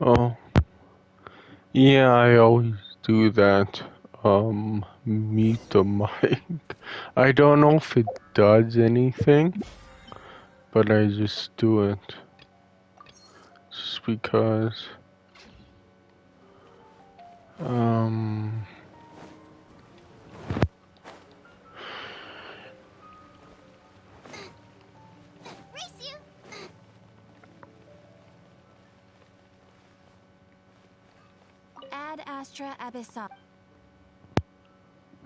Oh, yeah, I always do that. Mute the mic. I don't know if it does anything, but I just do it. Just because, um, Ad Astra Abyssal.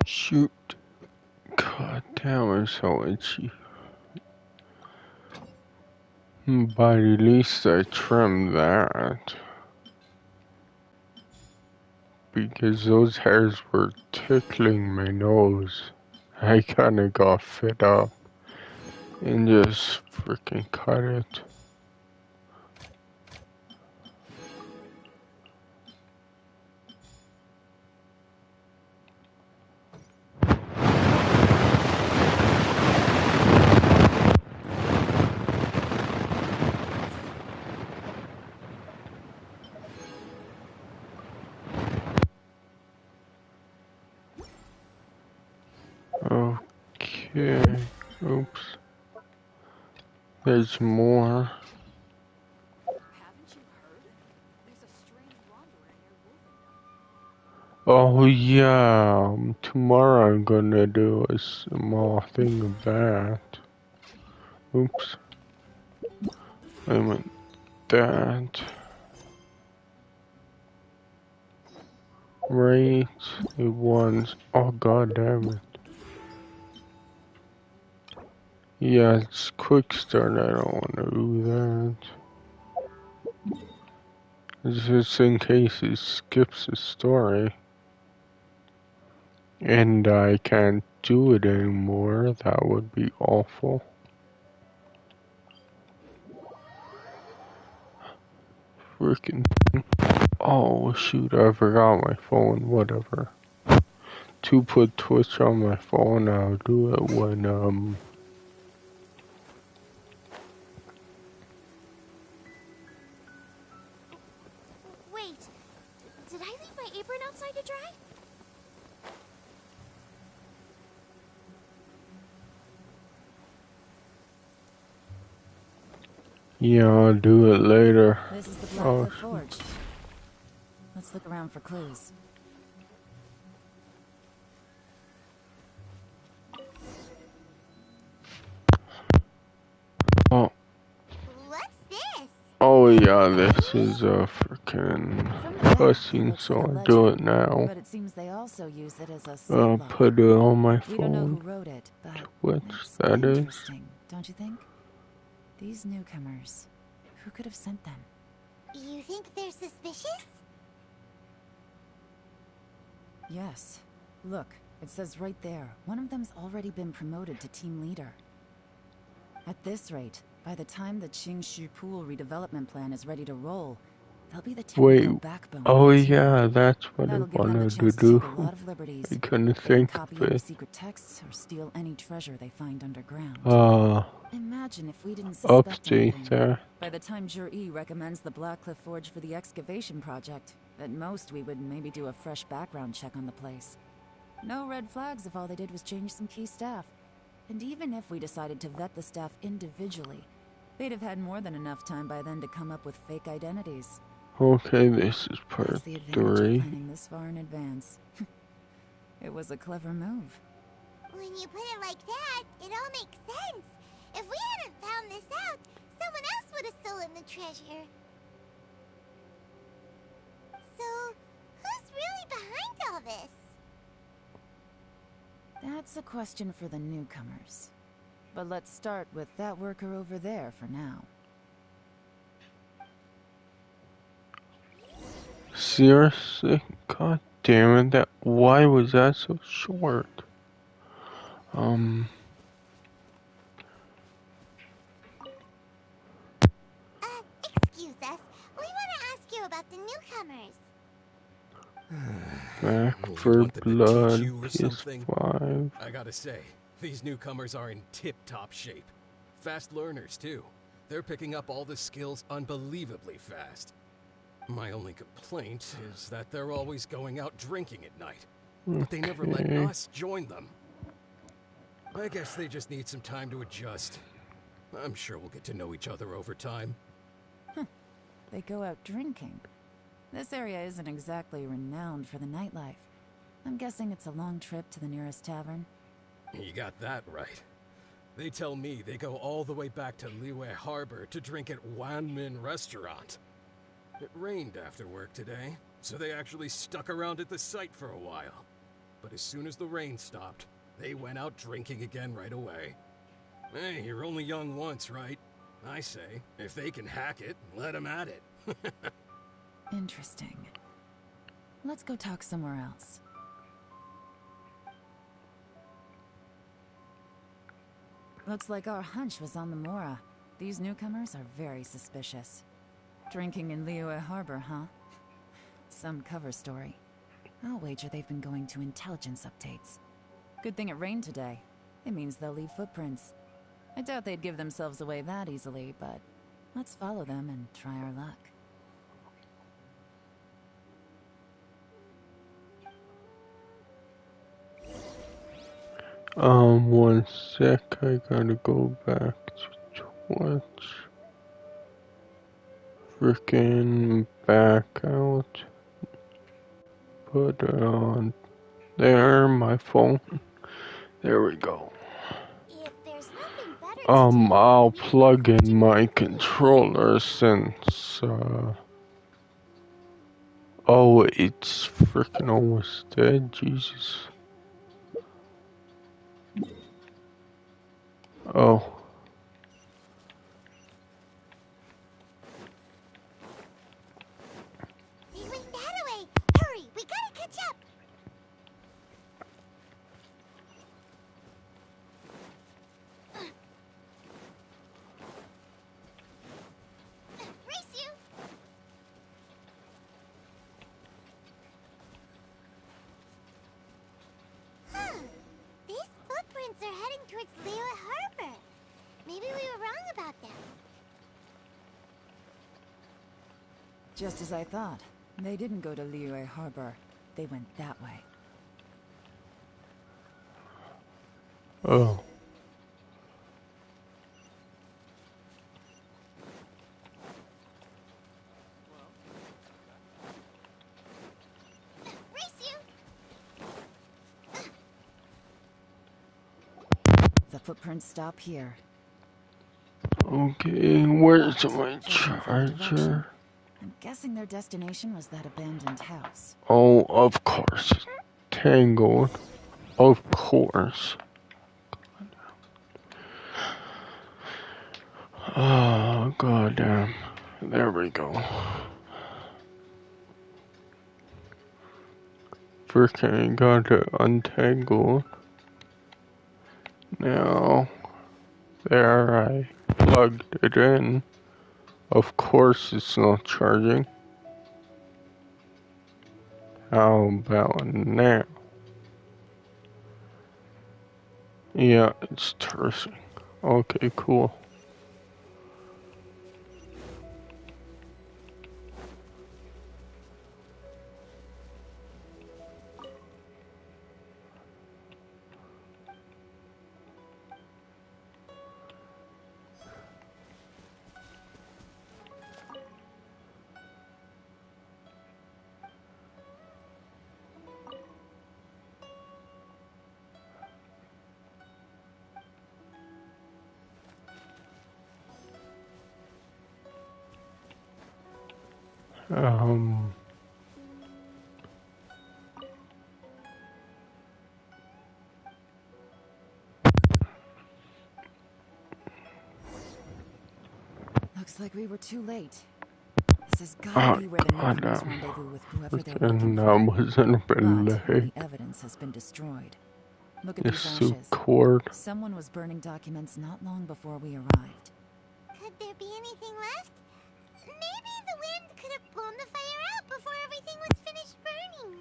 shoot. God damn, I'm so itchy. But at least I trimmed that. Because those hairs were tickling my nose. I kinda got fed up and just freaking cut it. Okay. Oops. There's more. Haven't you heard? There's a strange wanderer near Wolfenbüttel. Oh yeah. Tomorrow I'm gonna do a small thing of that. Oops. I meant that. Right. It was. Oh god damn it. Yeah, it's quick start. I don't want to do that. Just in case it skips the story. And I can't do it anymore. That would be awful. Freaking. Oh shoot, I forgot my phone. Whatever. To put Twitch on my phone, I'll do it when, Wait, did I leave my apron outside to dry? yeah, I'll do it later. This is the Oh, Blackcliff Forge. Let's look around for clues. oh, What's this? oh yeah, this is a freaking From the back, it cutscene, looks so like a I'll do ledger, it now. but it seems they also use it as a site log. Put it on my We don't know who phone. wrote it, but Twitch, it's that is. interesting, don't you think? These newcomers, who could have sent them? You think they're suspicious? Yes. Look, it says right there, one of them's already been promoted to team leader. At this rate, by the time the Qingshu Pool redevelopment plan is ready to roll, they'll be the technical Wait. backbone Oh of the team. yeah, that's what I That'll give them the wanted to chance to take a do. lot of liberties. I couldn't They can think copy of any it. secret texts or steal any treasure they find underground. Imagine if we didn't suspect Update anything. there. By the time Jur-E recommends the Blackcliff Forge for the excavation project, at most we would maybe do a fresh background check on the place. No red flags if all they did was change some key staff. And even if we decided to vet the staff individually, they'd have had more than enough time by then to come up with fake identities. Okay, this is part That's the advantage of 3. planning this far in advance. It was a clever move. When you put it like that, it all makes sense. If we hadn't found this out, someone else would have stolen the treasure. So, who's really behind all this? That's a question for the newcomers. But let's start with that worker over there for now. Seriously? God damn it, why was that so short? Excuse us. We want to ask you about the newcomers. Back You for want them to teach Blood, you or something? PS5. I gotta say, these newcomers are in tip-top shape. Fast learners, too. They're picking up all the skills unbelievably fast. My only complaint is that they're always going out drinking at night, but they never let Okay. us join them. I guess they just need some time to adjust. I'm sure we'll get to know each other over time. They go out drinking. This area isn't exactly renowned for the nightlife. I'm guessing it's a long trip to the nearest tavern. You got that right. They tell me they go all the way back to Liyue Harbor to drink at Wanmin Restaurant. It rained after work today, so they actually stuck around at the site for a while. But as soon as the rain stopped, they went out drinking again right away. Hey, you're only young once, right? I say, if they can hack it, let them at it. Interesting. Let's go talk somewhere else. Looks like our hunch was on the Mora. These newcomers are very suspicious. Drinking in Liyue Harbor, huh? Some cover story. I'll wager they've been going to intelligence updates. Good thing it rained today. It means they'll leave footprints. I doubt they'd give themselves away that easily, but let's follow them and try our luck. One sec, I gotta go back to Twitch. Freaking back out. Put it on there, my phone. There we go. If there's nothing better to do, I'll we plug might in my controller since, oh, it's freaking almost dead, Jesus. Oh. They went that way. Hurry, we gotta catch up. Race you. Huh. These footprints are heading towards Liyue Harbor. Maybe we were wrong about them. Just as I thought. They didn't go to Liyue Harbor. They went that way. Oh. Race you. The footprints stop here. Okay, where's my Judging from the direction, charger? I'm guessing their destination was that abandoned house. Oh, of course. Tangled. Of course. Oh, goddamn. There we go. Freaking got it untangled. Now, there I plugged it in. Of course it's not charging. How about now? Yeah, it's charging. Okay, cool. Um, Looks like we were too late. This has gotta be where the newcomers goddamn. rendezvous with whoever they're Freaking looking for. wasn't But late. the evidence has been destroyed. Look at This these soup ashes. cord. Someone was burning documents not long before we arrived. Could there be anything left? Maybe the wind could have blown the fire out before everything was finished burning.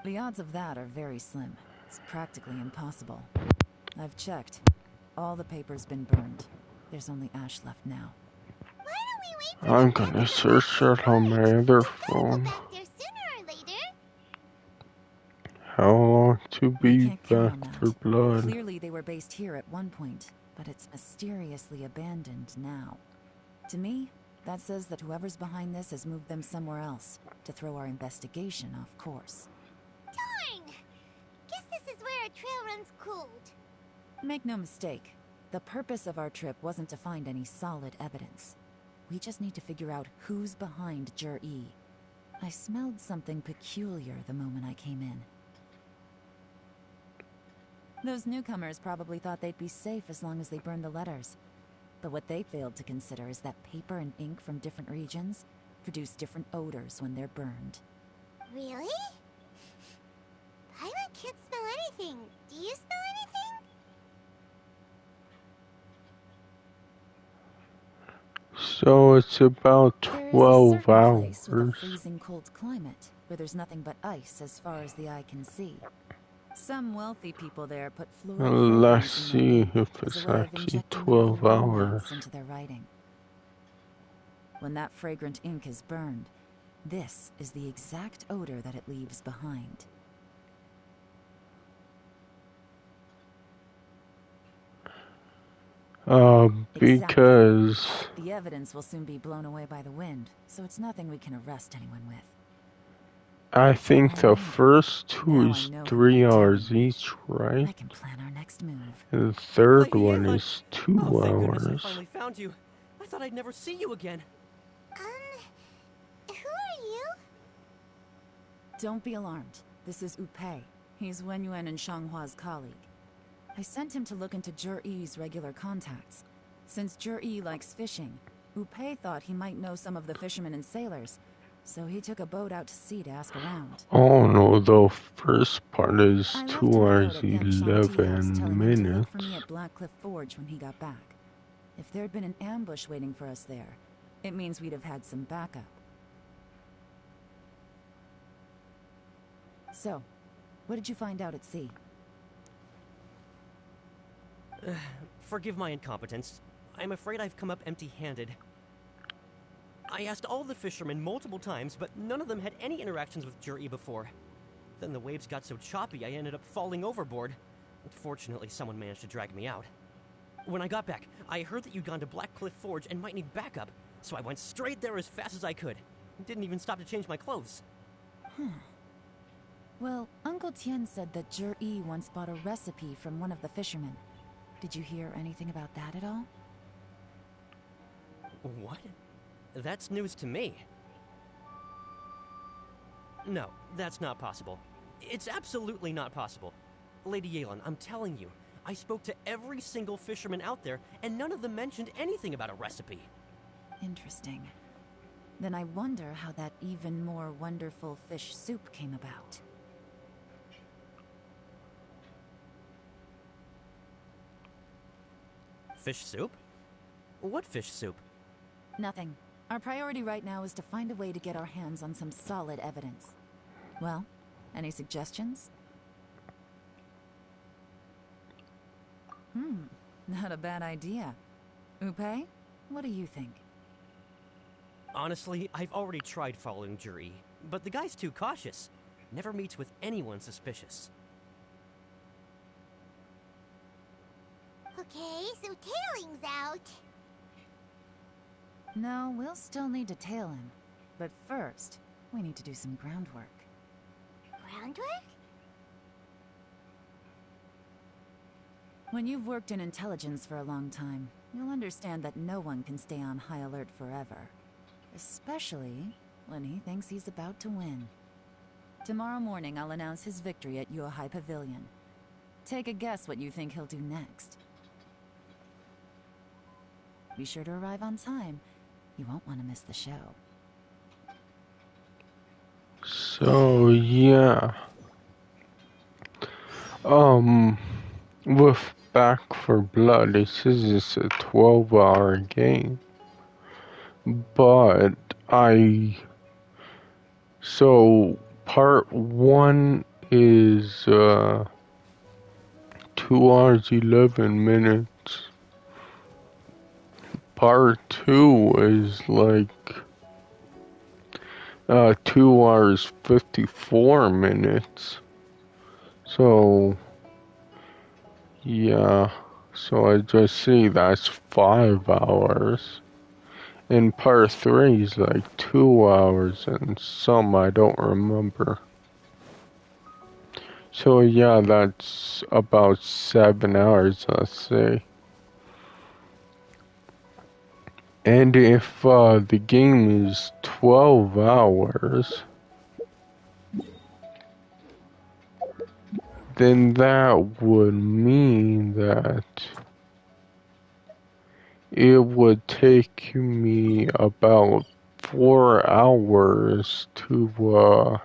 The odds of that are very slim. It's practically impossible. I've checked. All the paper's been burned. There's only ash left now. Why don't we wait I'm gonna search it on my other phone. Back there sooner or later. How long to We be can't count back on that. for blood? Clearly they were based here at one point, but it's mysteriously abandoned now. To me, that says that whoever's behind this has moved them somewhere else to throw our investigation off course. Darn! Guess this is where a trail runs cold. Make no mistake, the purpose of our trip wasn't to find any solid evidence. We just need to figure out who's behind Jur-E. I smelled something peculiar the moment I came in. Those newcomers probably thought they'd be safe as long as they burned the letters. But what they failed to consider is that paper and ink from different regions produce different odors when they're burned. Really? Paimon can't smell anything. Do you smell anything? So it's about There is a 12 certain place with a hours. freezing cold climate, where there's nothing but ice as far as the eye can see. Some wealthy people there put floral Let's fragrance in their see ink if as a it's way of actually injecting 12 mental hours. romance into their writing. When that fragrant ink is burned, this is the exact odor that it leaves behind. Because The evidence will soon be blown away by the wind, so it's nothing we can arrest anyone with. I think the Alright. first two Now I is know who 3 we're hours dealing with. each, right? I can plan our next move. And the third Lady one Yelon! is 2 Oh, thank goodness I hours. finally found you. I thought I'd never see you again. Who are you? Don't be alarmed. This is Upei. He's Wenyuan and Shanghua's colleague. I sent him to look into Jur-E's regular contacts. Since Jur-E likes fishing, Upei thought he might know some of the fishermen and sailors, so he took a boat out to sea to ask around. Oh no, the first part is I left 2 him a note hours at Genshin Tea House 11 telling him to look for me minutes. at Blackcliff Forge when he got back. If there'd been an ambush waiting for us there, it means we'd have had some backup. So, what did you find out at sea? Forgive my incompetence. I'm afraid I've come up empty-handed. I asked all the fishermen multiple times, but none of them had any interactions with Jur-E before. Then the waves got so choppy I ended up falling overboard. Fortunately, someone managed to drag me out. When I got back, I heard that you'd gone to Blackcliff Forge and might need backup, so I went straight there as fast as I could. Didn't even stop to change my clothes. Well, Uncle Tien said that Jur-E once bought a recipe from one of the fishermen. Did you hear anything about that at all? What? That's news to me. No, that's not possible. It's absolutely not possible. Lady Yelon, I'm telling you, I spoke to every single fisherman out there, and none of them mentioned anything about a recipe. Interesting. Then I wonder how that even more wonderful fish soup came about. Fish soup? What fish soup? Nothing. Our priority right now is to find a way to get our hands on some solid evidence. Well, any suggestions? Not a bad idea. Upei, what do you think? Honestly, I've already tried following Jur-E, but the guy's too cautious. Never meets with anyone suspicious. Okay, so tailing's out. No, we'll still need to tail him. But first, we need to do some groundwork. Groundwork? When you've worked in intelligence for a long time, you'll understand that no one can stay on high alert forever. Especially when he thinks he's about to win. Tomorrow morning, I'll announce his victory at Yuehai Pavilion. Take a guess what you think he'll do next. Be sure to arrive on time. You won't want to miss the show. So yeah. With Back for Blood, it says it's a 12-hour game. But so part 1 is 2 hours 11 minutes. part 2 is like 2 hours 54 minutes. So yeah, so I just see that's 5 hours. And part 3 is like 2 hours and some I don't remember. So yeah, that's about 7 hours, let's say. And if the game is 12 hours, then that would mean that it would take me about 4 hours to,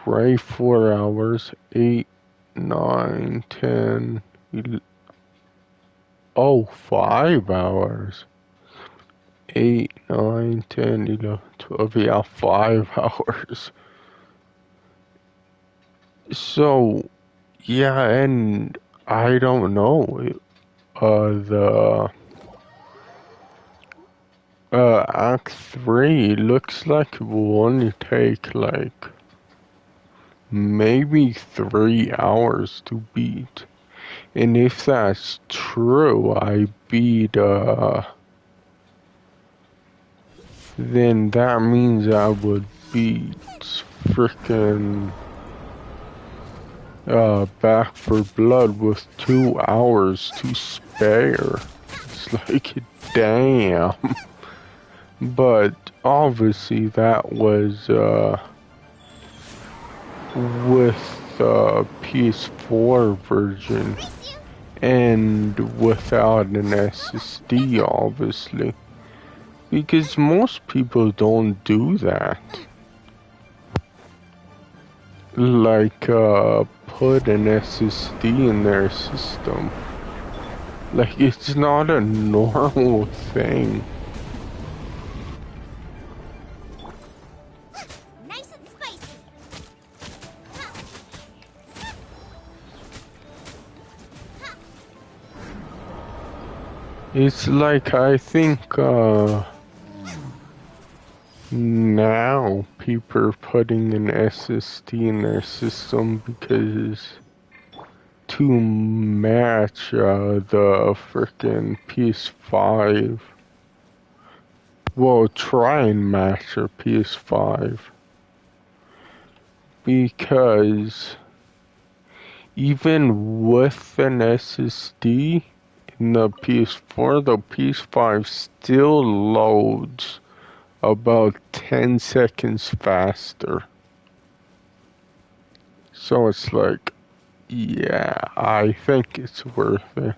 right, 4 hours, 8, 9, 10, 11, oh, 5 hours. 8, 9, 10, 11, 12, yeah, 5 hours. So, yeah, and I don't know. The Act 3 looks like it will only take like maybe 3 hours to beat. And if that's true, I beat, then that means I would beat frickin' Back for Blood with 2 hours to spare. It's like, damn. But obviously that was with the PS4 version and without an SSD, obviously. Because most people don't do that. Like, put an SSD in their system. Like, it's not a normal thing. Nice and spicy. It's like, I think, now people are putting an SSD in their system because to match, the frickin' PS5. Well, try and match your PS5. Because even with an SSD in the PS4, the PS5 still loads about 10 seconds faster. So it's like, yeah, I think it's worth it.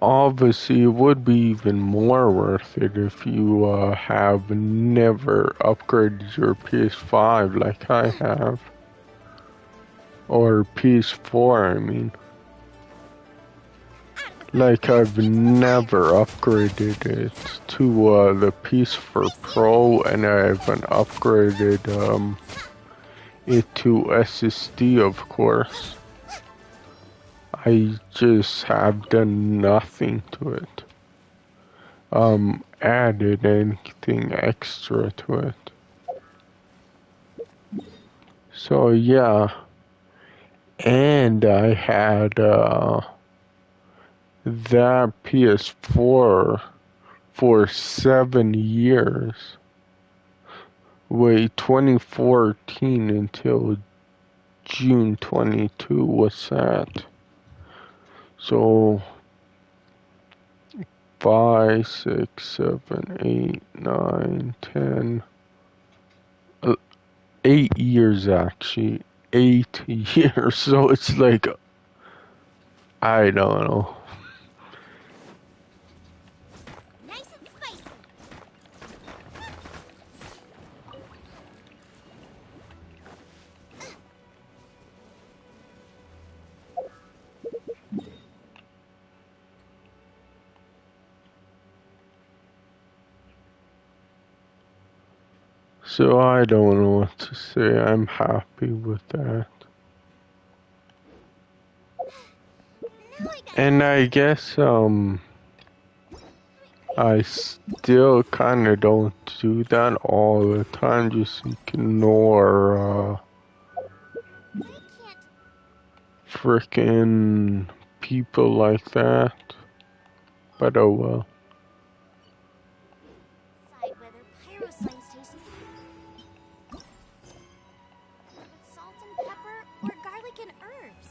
Obviously, it would be even more worth it if you have never upgraded your PS5 like I have. Or PS4, I mean. Like, I've never upgraded it to the PS4 Pro, and I haven't upgraded it to SSD, of course. I just have done nothing to it. Added anything extra to it. So yeah, and I had that PS4 for 7 years. Wait, 2014 until June 22 was that. So 5, 6, 7, 8, 9, 10, 8 years actually. 8 years. So it's like, I don't know. Nice and spicy. So I don't know what to say. I'm happy with that. And I guess, I still kinda don't do that all the time, just ignore, I can't frickin' people like that. But oh well. decide whether pyroslime station with salt and pepper or garlic and herbs.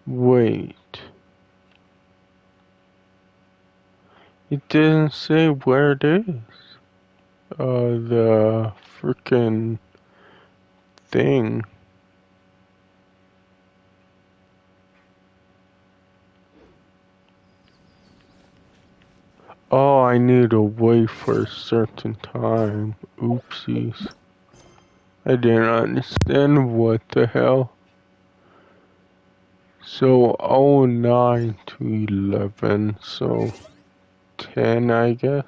Wait. It didn't say where it is. The frickin' thing. Oh, I need to wait for a certain time. Oopsies. I didn't understand what the hell. So 09 to 11, so 10 I guess.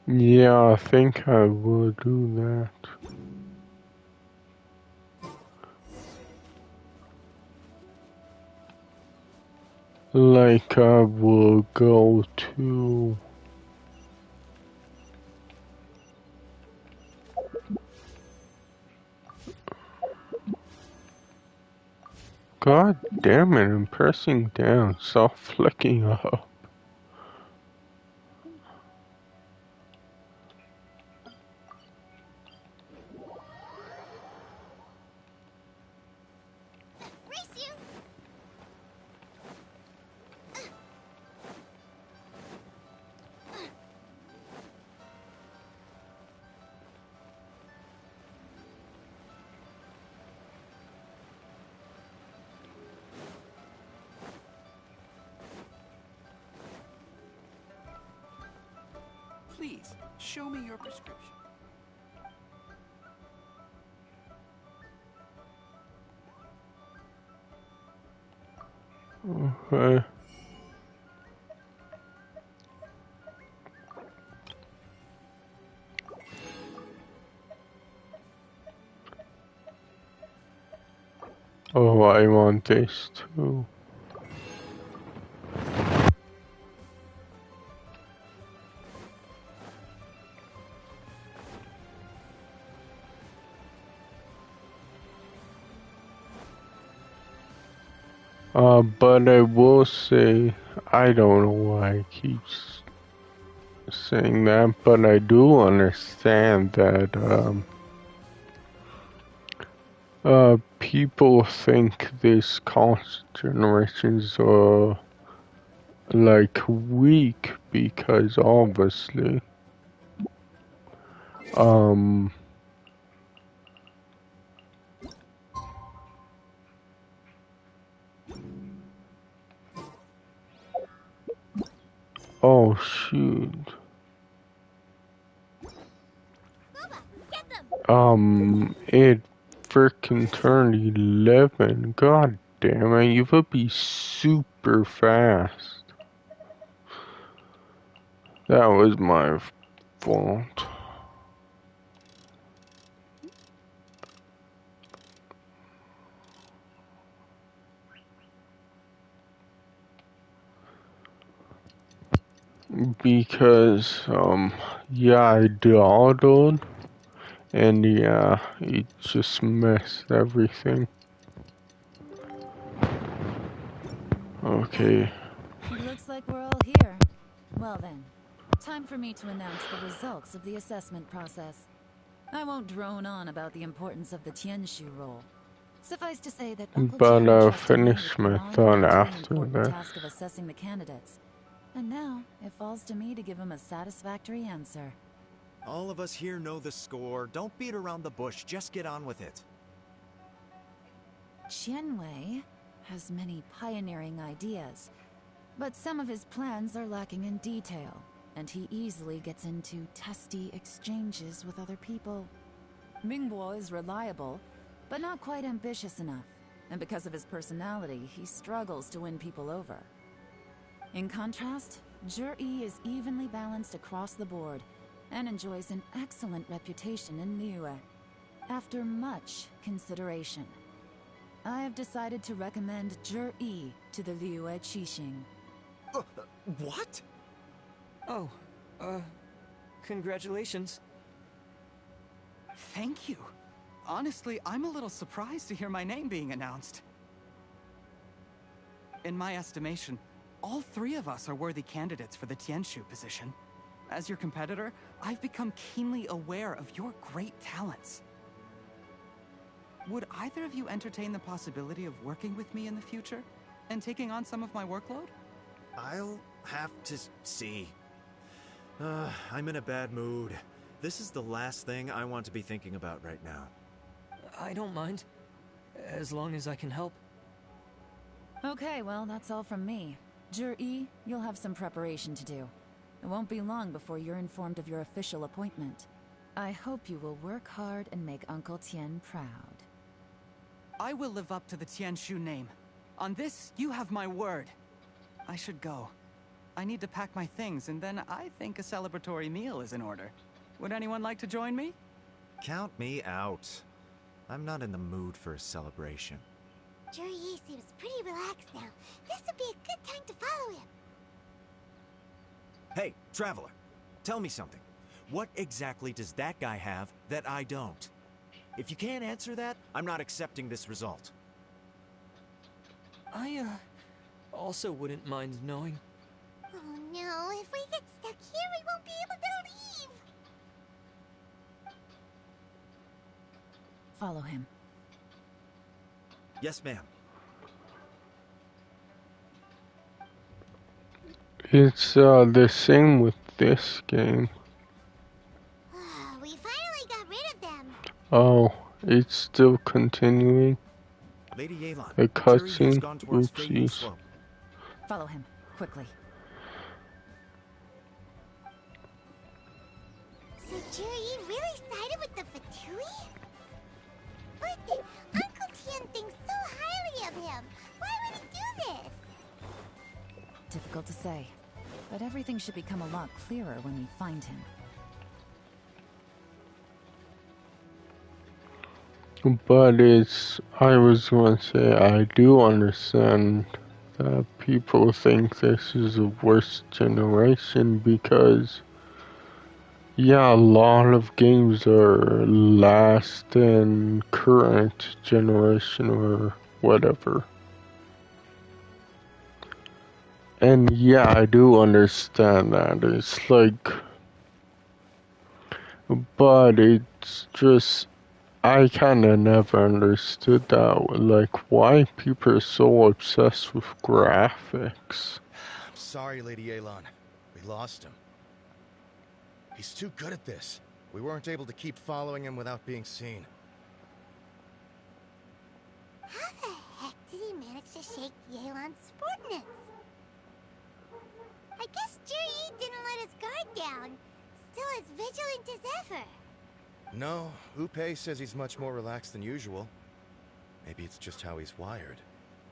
Yeah, I think I will do that. Like I will go to... God damn it, I'm pressing down. Stop flicking up. Race you! Please, show me your prescription. Okay. Oh, I want this too. But I will say, I don't know why I keep saying that, but I do understand that, people think this constant generations are, like, weak because obviously, um, oh shoot. Boba, get them! It freaking turned 11. God damn it, you would be super fast. That was my fault. Because, yeah, I dawdled, and yeah, it just messed everything. Okay. It looks like we're all here. Well then, time for me to announce the results of the assessment process. I won't drone on about the importance of the Tianshu role. Suffice to say that Uncle But Tian I entrusted me with finished the my thought monumentally after important this. task of assessing the candidates. And now, it falls to me to give him a satisfactory answer. All of us here know the score. Don't beat around the bush, just get on with it. Qianwei has many pioneering ideas, but some of his plans are lacking in detail, and he easily gets into testy exchanges with other people. Mingguo is reliable, but not quite ambitious enough, and because of his personality, he struggles to win people over. In contrast, Zhi is evenly balanced across the board, and enjoys an excellent reputation in Liyue. After much consideration, I have decided to recommend Zhi to the Liyue Qixing. What? Oh, congratulations. Thank you. Honestly, I'm a little surprised to hear my name being announced. In my estimation, all three of us are worthy candidates for the Tianshu position. As your competitor, I've become keenly aware of your great talents. Would either of you entertain the possibility of working with me in the future and taking on some of my workload? I'll have to see. I'm in a bad mood. This is the last thing I want to be thinking about right now. I don't mind, as long as I can help. Okay, well, that's all from me. Zhi, you'll have some preparation to do. It won't be long before you're informed of your official appointment. I hope you will work hard and make Uncle Tian proud. I will live up to the Tianshu name. On this, you have my word. I should go. I need to pack my things, and then I think a celebratory meal is in order. Would anyone like to join me? Count me out. I'm not in the mood for a celebration. Zhi seems pretty relaxed now. This would be a good time to follow him. Hey, Traveler, tell me something. What exactly does that guy have that I don't? If you can't answer that, I'm not accepting this result. I, also wouldn't mind knowing. Oh no, if we get stuck here, we won't be able to leave. Follow him. Yes, ma'am. It's the same with this game. We finally got rid of them. Oh, it's still continuing. Lady Yelan, A Zhi has cutscene. gone towards Feiyun Oopsies. Slope. Follow him, quickly. So Zhi really sided with the Fatui? But Uncle Tian thinks so highly of him. Why would he do this? Difficult to say, but everything should become a lot clearer when we find him. But I was going to say, I do understand that people think this is the worst generation because, yeah, a lot of games are last and current generation or whatever. And yeah, I do understand that. It's like, but it's just, I kinda never understood that, like, why people are so obsessed with graphics. I'm sorry, Lady Yelan. We lost him. He's too good at this. We weren't able to keep following him without being seen. How the heck did he manage to shake Yelan's subordinates? I guess Zhi didn't let his guard down. Still as vigilant as ever. No, Upei says he's much more relaxed than usual. Maybe it's just how he's wired.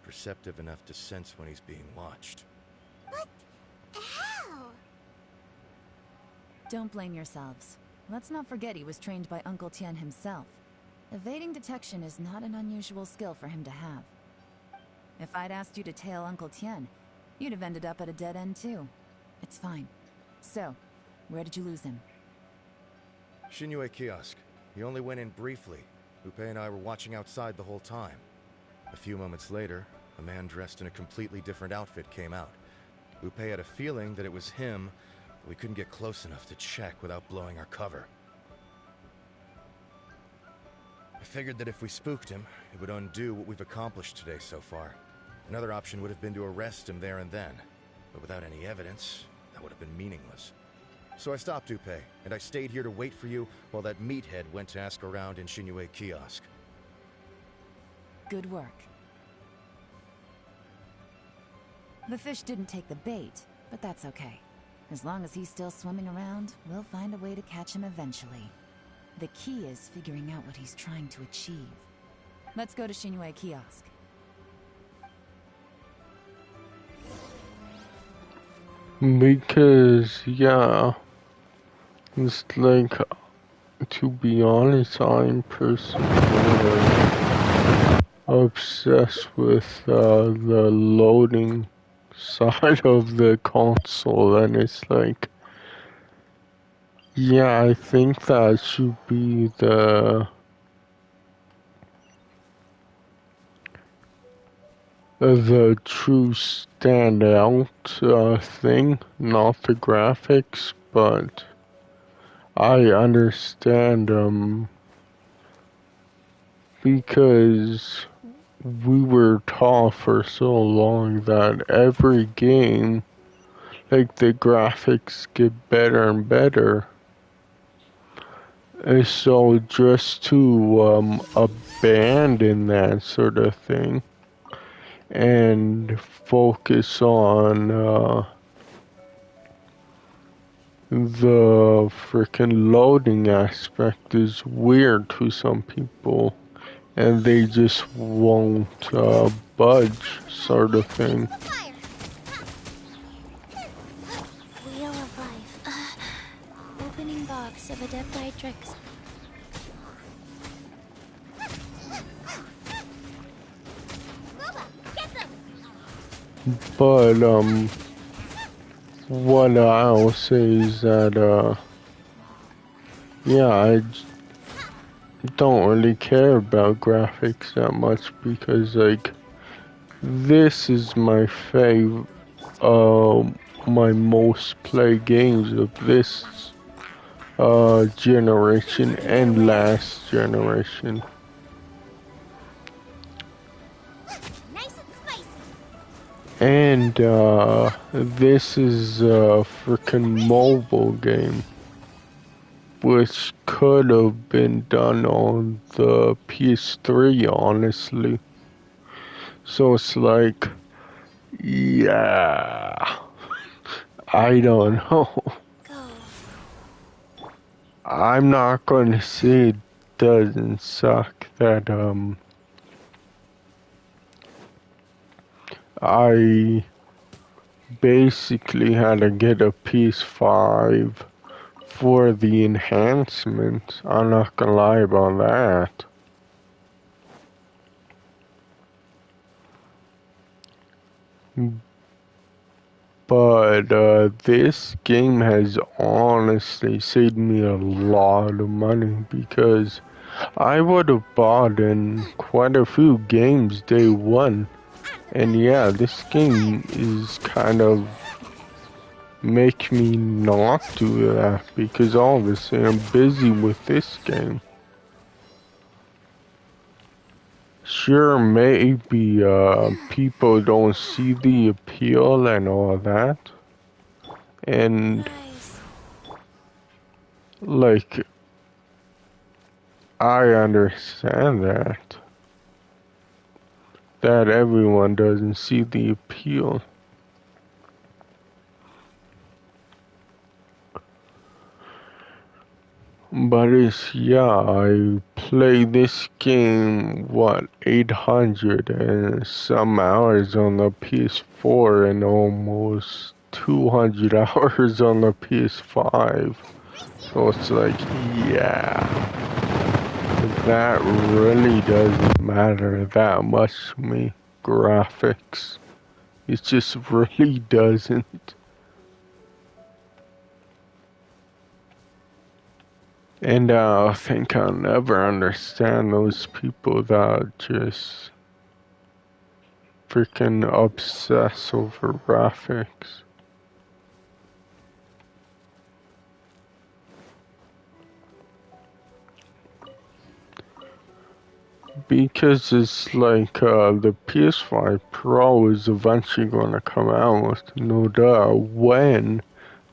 Perceptive enough to sense when he's being watched. But how? Don't blame yourselves. Let's not forget he was trained by Uncle Tian himself. Evading detection is not an unusual skill for him to have. If I'd asked you to tail Uncle Tian, you'd have ended up at a dead end too. It's fine. So, where did you lose him? Shinyue Kiosk. He only went in briefly. Upei and I were watching outside the whole time. A few moments later, a man dressed in a completely different outfit came out. Upei had a feeling that it was him, but we couldn't get close enough to check without blowing our cover. I figured that if we spooked him, it would undo what we've accomplished today so far. Another option would have been to arrest him there and then, but without any evidence, that would have been meaningless. So I stopped Upe, and I stayed here to wait for you while that meathead went to ask around in Shinue Kiosk. Good work. The fish didn't take the bait, but that's okay. As long as he's still swimming around, we'll find a way to catch him eventually. The key is figuring out what he's trying to achieve. Let's go to Shinue Kiosk. Because, yeah, it's like, to be honest, I'm personally obsessed with the loading side of the console, and it's like, yeah, I think that should be the true standout thing, not the graphics, but I understand because we were taught for so long that every game, like, the graphics get better and better. And so just to abandon that sort of thing and focus on the freaking loading aspect is weird to some people, and they just won't budge, sort of thing. Wheel of Life. Opening box of Adepti-Trix. But what I'll say is that yeah, I don't really care about graphics that much, because like, this is my my most played games of this generation and last generation. Nice and spicy. And this is a freaking mobile game, which could have been done on the PS3, honestly. So it's like, yeah, I don't know. Go. I'm not going to say it doesn't suck that I basically had to get a PS5 for the enhancements. I'm not gonna lie about that. But this game has honestly saved me a lot of money, because I would have bought in quite a few games day one. And yeah, this game is kind of make me not do that, because obviously I'm busy with this game. Sure, maybe people don't see the appeal and all that, and Nice. like, I understand that everyone doesn't see the appeal. But it's, yeah, I played this game, what, 800 and some hours on the PS4 and almost 200 hours on the PS5. So it's like, yeah, that really doesn't matter that much to me, graphics. It just really doesn't. And I think I'll never understand those people that just freaking obsess over graphics. Because it's like the PS5 Pro is eventually gonna come out, no doubt. When?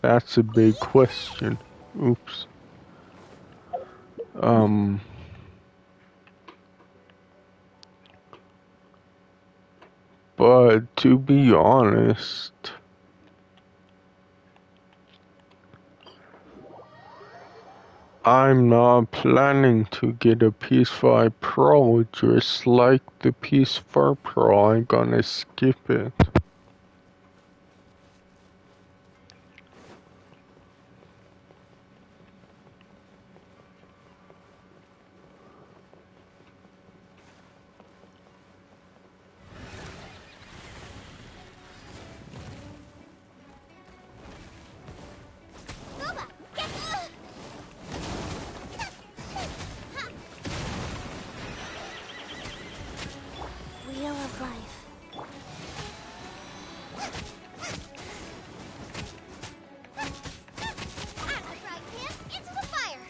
That's a big question. Oops. But to be honest, I'm not planning to get a PS5 Pro just like the PS4 Pro. I'm gonna skip it. Boba, get Wheel of Life. Out of the frying pan, into the fire.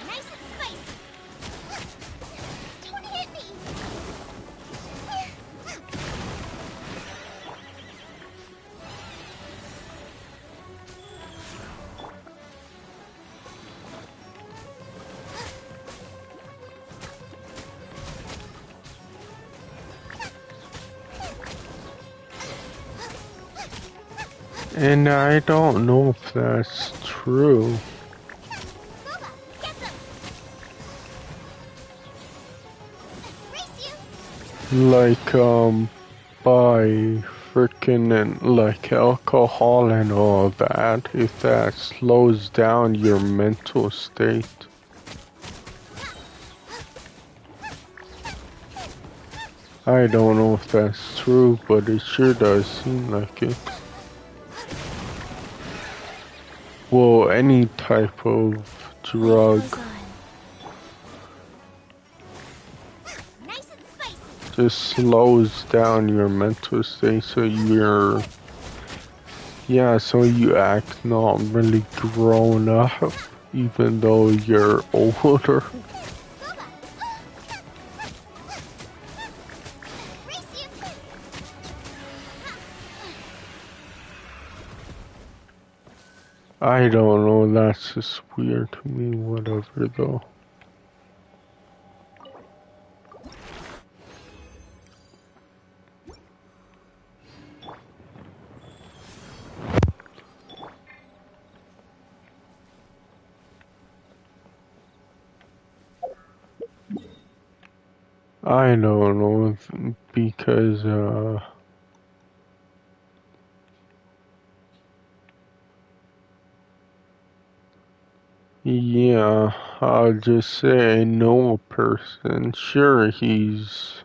Nice and spicy. Don't hit me. And I don't know if that's true. Boba, get them. Race you. Like, by freaking and like alcohol and all that, if that slows down your mental state. I don't know if that's true, but it sure does seem like it. Well, any type of drug Nice and spicy. just slows down your mental state, so so you act not really grown up, even though you're older. I don't know, that's just weird to me, whatever though. I don't know, because, yeah, I'll just say I know a person. Sure, he's,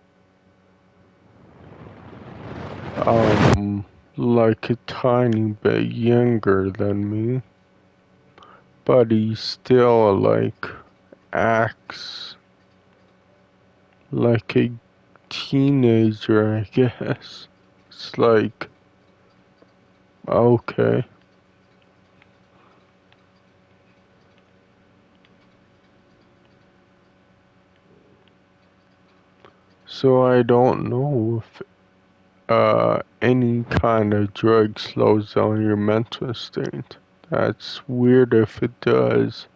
like a tiny bit younger than me, but he still, like, acts like a teenager, I guess. It's like, okay. So I don't know if any kind of drug slows down your mental state. That's weird if it does.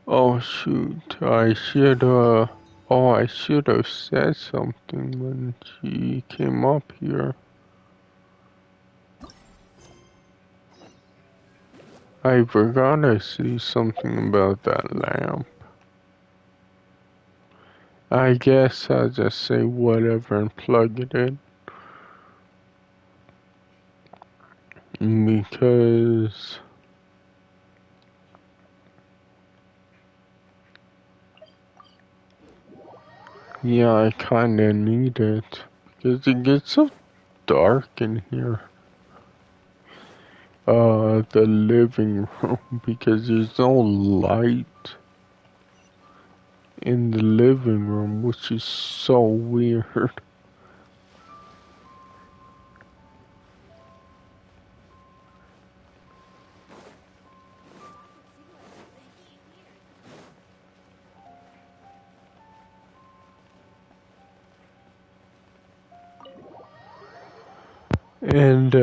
Oh shoot, I should have said something when she came up here. I forgot to say something about that lamp. I guess I'll just say whatever and plug it in. Because Yeah, I kinda need it. Because it gets so dark in here. The living room, because there's no light in the living room, which is so weird. And,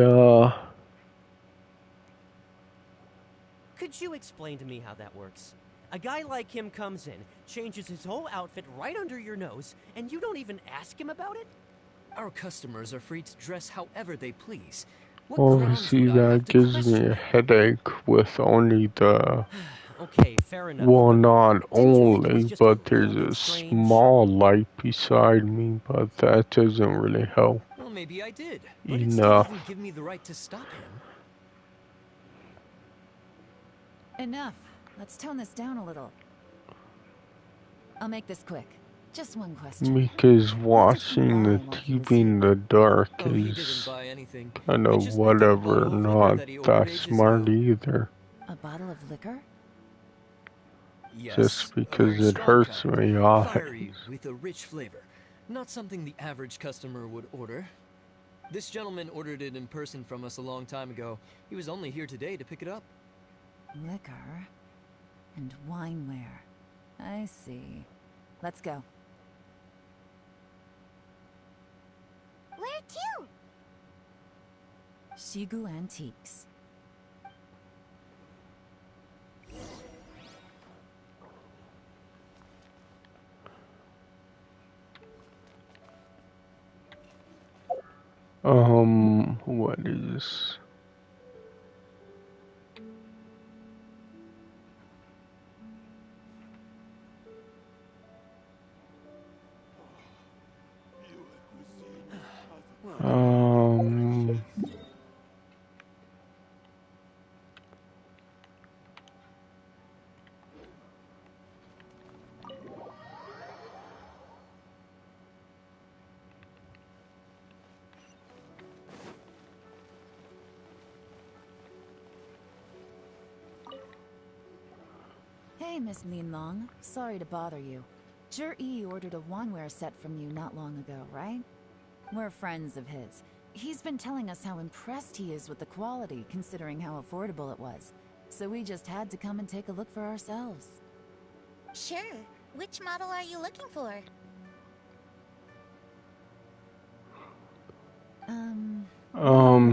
Could you explain to me how that works? A guy like him comes in, changes his whole outfit right under your nose, and you don't even ask him about it? Our customers are free to dress however they please. What grounds obviously would I have that to gives me question a it? headache with only the, Okay, fair enough. well, But not didn't you think it was only, just a but there's little bit a strange? small light beside me, but that doesn't really help Well, maybe I did, but it still enough. doesn't give me the right to stop him. Enough. Let's tone this down a little. I'll make this quick. Just one question. Because What did he watching the buy while he was TV in here? the dark Oh, he didn't is buy anything. kind We of just picked up a whatever, bottle of liquor not that he ordered that ages smart ago. either. A bottle of liquor? Yes, Just a very because it strong hurts kind. my eyes. Fiery, with a rich flavor. Not something the average customer would order. This gentleman ordered it in person from us a long time ago. He was only here today to pick it up. Liquor and wineware. I see. Let's go. Where to? Shigu Antiques. What is... Um... Hey, Miss Linlong. Sorry to bother you. Jur-E ordered a wanware set from you not long ago, right? We're friends of his. He's been telling us how impressed he is with the quality, considering how affordable it was. So we just had to come and take a look for ourselves. Sure. Which model are you looking for?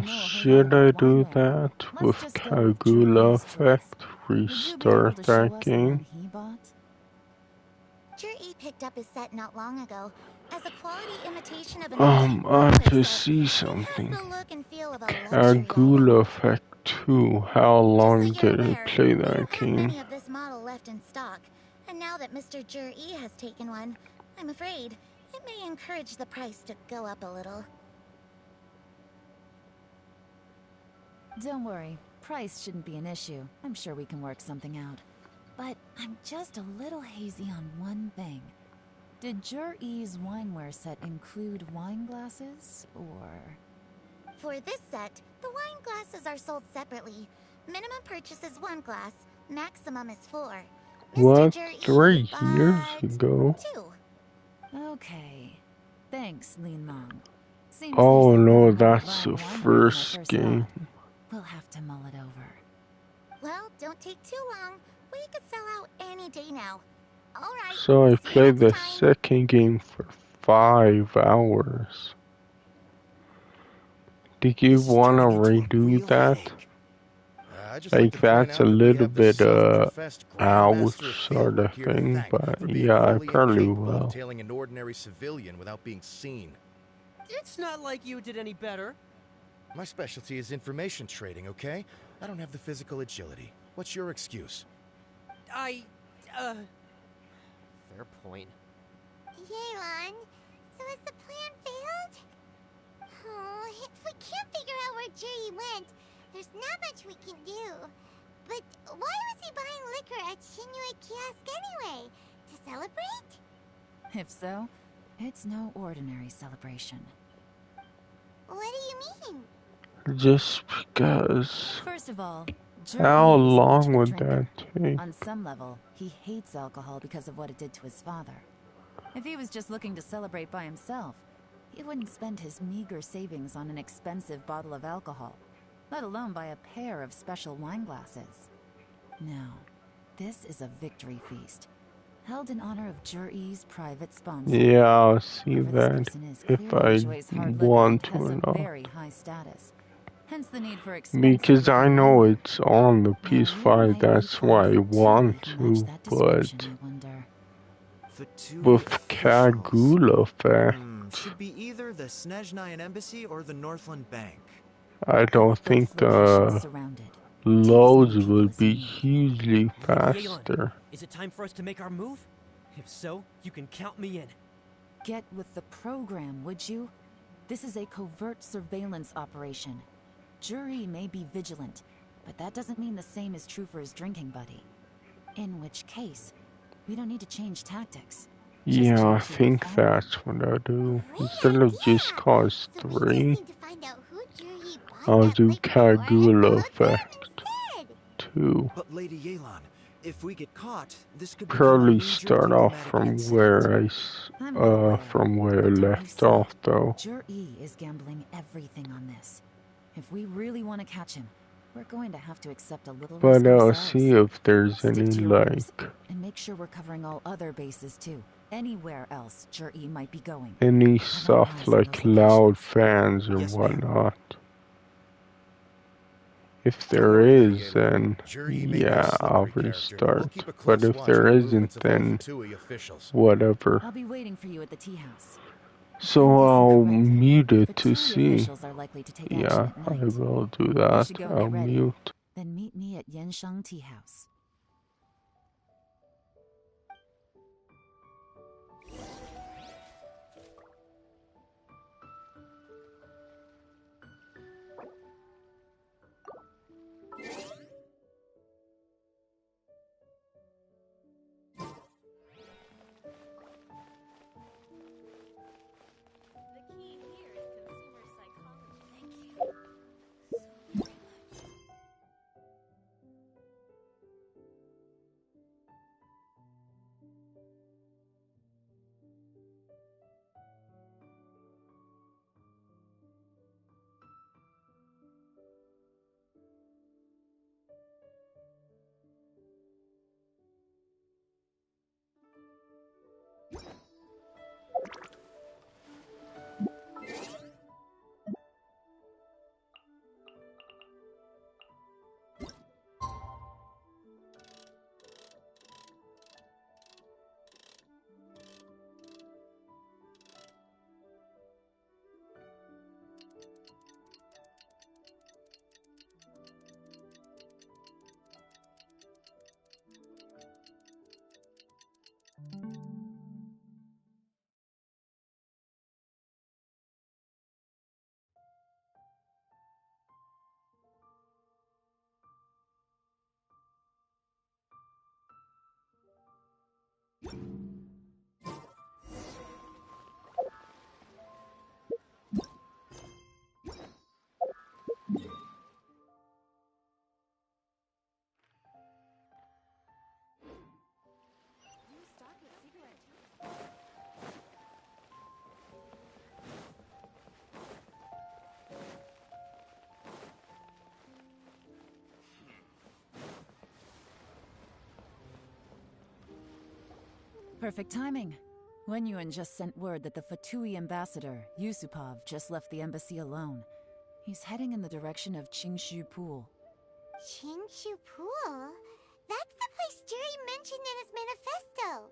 Should I do that with Let's just go with Kagula Jur-E's choice. effect? Would you be able Restart to show that us the one game? he bought? Jur-E picked up his set not long ago as a quality imitation of an antique I wanware just set. see It has something. the look and feel of a luxury item. Kagula effect 2. How Just long so you're did I aware, play we that don't have game? many of this model left in stock. And now that Mr. Jur-E has taken one, I'm afraid it may encourage the price to go up a little. Don't worry, price shouldn't be an issue. I'm sure we can work something out. But I'm just a little hazy on one thing. Did Jur-E's wineware set include wine glasses, or...? For this set, the wine glasses are sold separately. Minimum purchase is 1 glass, maximum is 4. What? Mr. Jur-E 3 years bought ago? 2. Okay. Thanks, Linlong. Seems Oh there's no, something about that's buying the wineware from our first first game. thought. We'll have to mull it over. Well, don't take too long. We could sell out any day now. Alright, So I see you played next the time. second game for 5 hours. Did you This is wanna turning into a redo real that? headache. I'd just like Like to point that's a out that we little have the bit self-professed Grandmaster of ouch sort of Fieldwork here to thing, thank but for being yeah, I wholly probably incapable of will. tailing an ordinary civilian without being seen. It's not like you did any better. My specialty is information trading, okay? I don't have the physical agility. What's your excuse? Fair point. Yelan, so has the plan failed? Oh, if we can't figure out where Jur-E went, there's not much we can do. But why was he buying liquor at Shinue Kiosk anyway? To celebrate? If so, It's no ordinary celebration. What do you mean? Just because. First of all, How Zhi is a long legitimate would drinker. that take? On some level, he hates alcohol because of what it did to his father. If he was just looking to celebrate by himself, he wouldn't spend his meager savings on an expensive bottle of alcohol, let alone buy a pair of special wine glasses. No, this is a victory feast, held in honor of Zhi's private sponsor. Yeah, I'll see Whoever this that person is if clearly I enjoys hard liquor want and to has or a not. very high status. Hence the need for expensive Because I looking know women. it's on the Now, who PS5, might be that's called why I Fatui want who match to, that description, but I wonder? Fatui with officials. Kagula effect, Should be either the Snezhnayan Embassy or the Northland Bank. I don't Have both think locations the surrounded. Take as many loads people will as you be need. hugely Lady Yelan, faster. is it time for us to make our move? If so, you can count me in. Get with the program, would you? This is a covert surveillance operation. Zhi may be vigilant, but that doesn't mean the same is true for his drinking buddy. In which case, we don't need to change tactics. Just Yeah, I change who we're think following. that's what I'll do. Great Instead of just idea! cause So we just 3, need to find out who Juri bought I'll that do place for and Kagula follow them effect instead! 2. But Lady Yelan, if we get caught, this could become a Probably major start off diplomatic from incident. I'm well aware. from where I But don't you left see? off though. Zhi is gambling everything on this. If we really want to catch him, we're going to have to accept a little risk But I'll ourselves. see if there's Stick any to your orders, like and make sure we're covering all other bases too. Anywhere else Zhi might be going. any Have our stuff eyes on like those loud locations. fans or Yes, ma'am. whatnot. If Don't there worry, Lady is, Yelan. then Juri may be a yeah, I'll slippery character, but we'll restart. keep a But close if watch there on the isn't, movements of all then Fatui officials. whatever. I'll be waiting for you at the tea house. If So I'm guessing I'll correctly, mute it to Fatui see. officials are likely to take action Yeah, at I night. will do You that. should go and I'll get ready. mute. Then meet me at Yansheng Tea House. The key here is consumer psychology. Thank you so very much. You stock with cigarette too. Perfect timing. Wenyuan just sent word that the Fatui ambassador, Yusupov, just left the embassy alone. He's heading in the direction of Qingshu Pool. Qingshu Pool? That's the place Juri mentioned in his manifesto!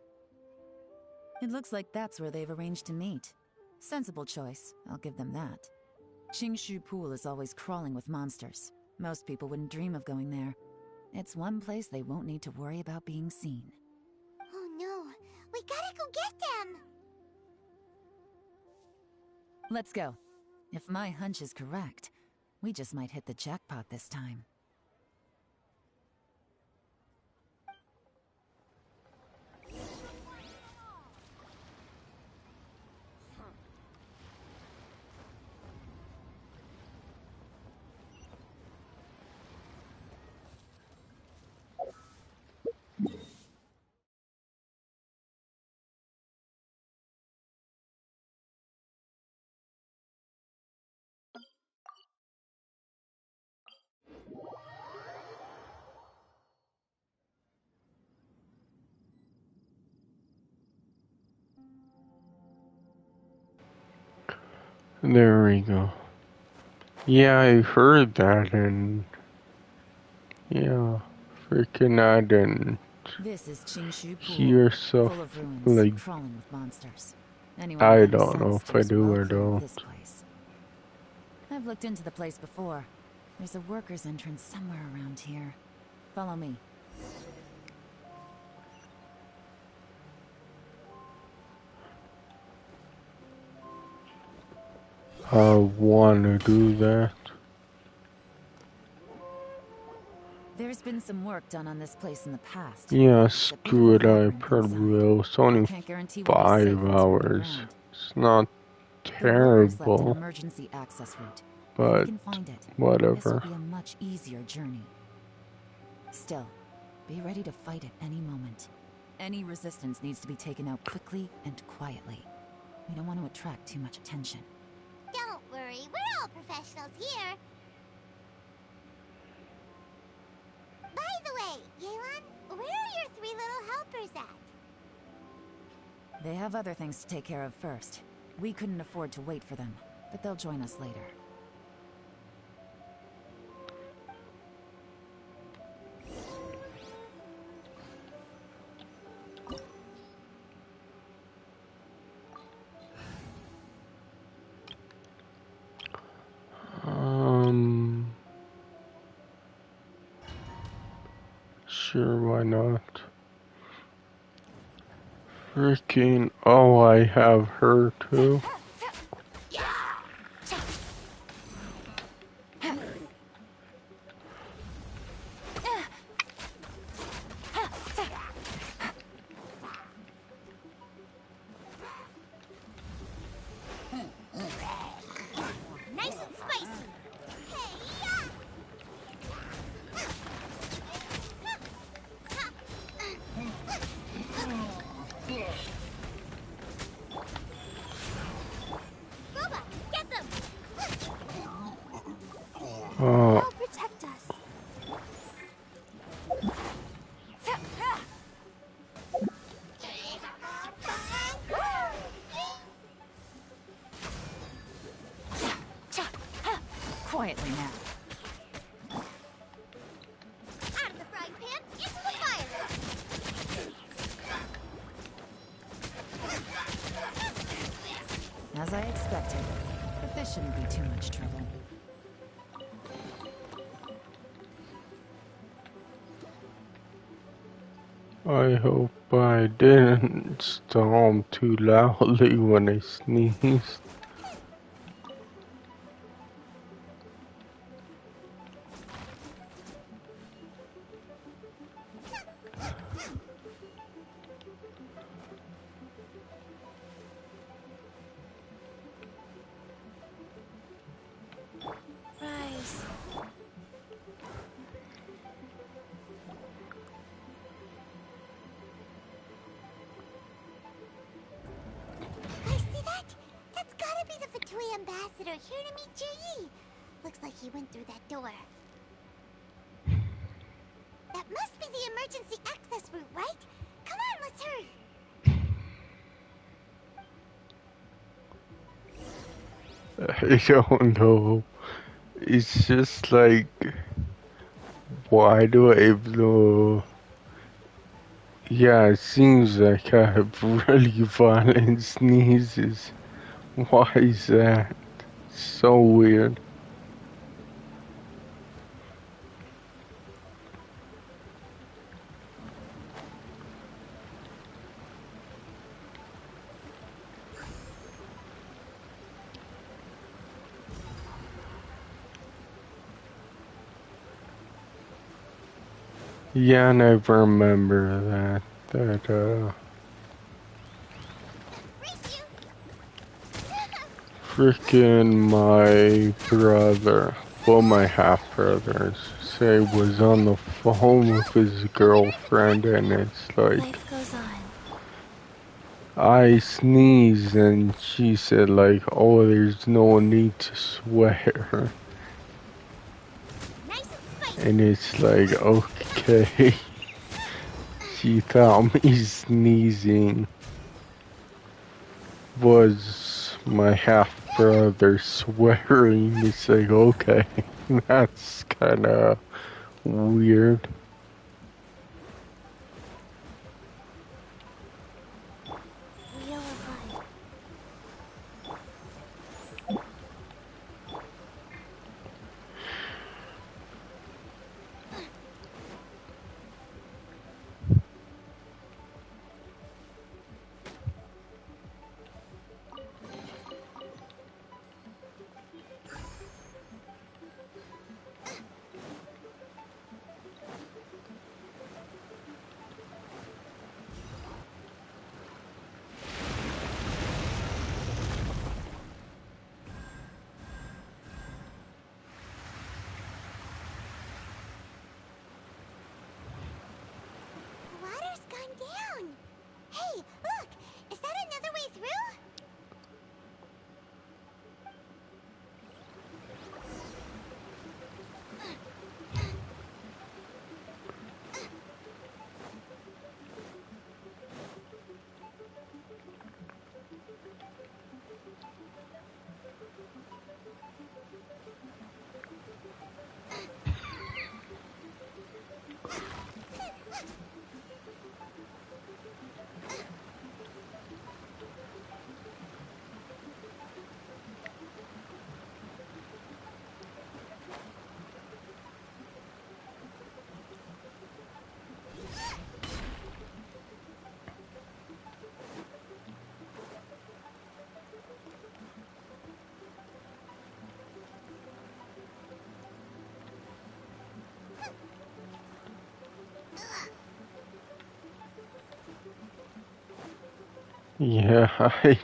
It looks like that's where they've arranged to meet. Sensible choice, I'll give them that. Qingshu Pool is always crawling with monsters. Most people wouldn't dream of going there. It's one place they won't need to worry about being seen. Oh no, we gotta go get them! Let's go. If my hunch is correct, we just might hit the jackpot this time. There we go. Yeah, I heard that, and yeah, freaking I didn't This is Qingshu Pool, hear so full of ruins, like crawling with monsters. Anyone with I any don't know sense if I stays do well or clear of don't. this place. I've looked into the place before. There's a worker's entrance somewhere around here. Follow me. I wanna do that. There's been some work done on this place in the past. Yeah, It's a bit of a screw it, I labyrinth probably inside. will. It's only Can't guarantee we'll be safe 5 once we're hours. underground. It's not The workers left an terrible, emergency access route. If we but can find it, this will whatever. be a much easier journey. Still, be ready to fight at any moment. Any resistance needs to be taken out quickly and quietly. We don't want to attract too much attention. Don't worry, we're all professionals here. By the way, Yelan, where are your 3 little helpers at? They have other things to take care of first. We couldn't afford to wait for them, but they'll join us later. Sure, why not? Freaking, oh, I have her too. Nice and spicy. Boba, get them. Oh, They'll protect us. Quietly now. Out of the frying pan, into the fire. As I expected, but this shouldn't be too much trouble. I hope I didn't stomp too loudly when I sneezed. Rise. Guys, see that? That's gotta be the Fatui ambassador here to meet Ji. Looks like he went through that door. That must be the emergency access route, right? Come on, let's hurry. I don't know. It's just like, why do I even? Yeah, it seems like I have really violent sneezes. Why is that? So weird. Yeah, and I remember that. Race you. Freaking my brother, well, my half brothers, say was on the phone with his girlfriend, and it's like, Life goes on. I sneezed, and she said like, oh, there's no need to swear. Nice and spicy. And it's like, okay. She thought me sneezing was my half brother swearing. It's like, okay, that's kind of weird. Real or fun? The water's gone down. Hey, look! Is that another way through? Yeah, I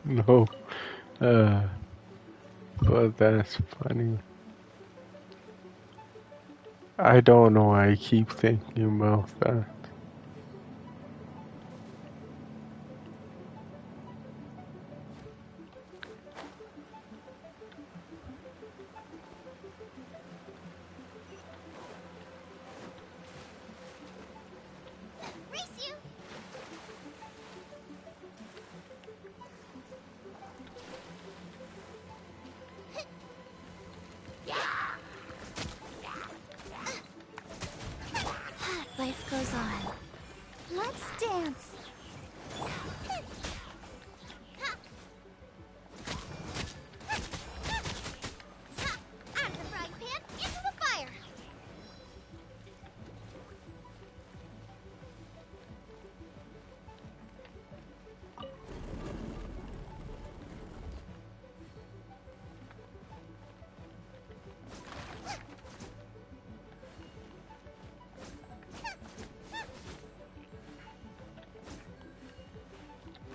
know. But that's funny. I don't know why I keep thinking about that. Race you! Life goes on. Let's dance. Out of the frying pan, into the fire.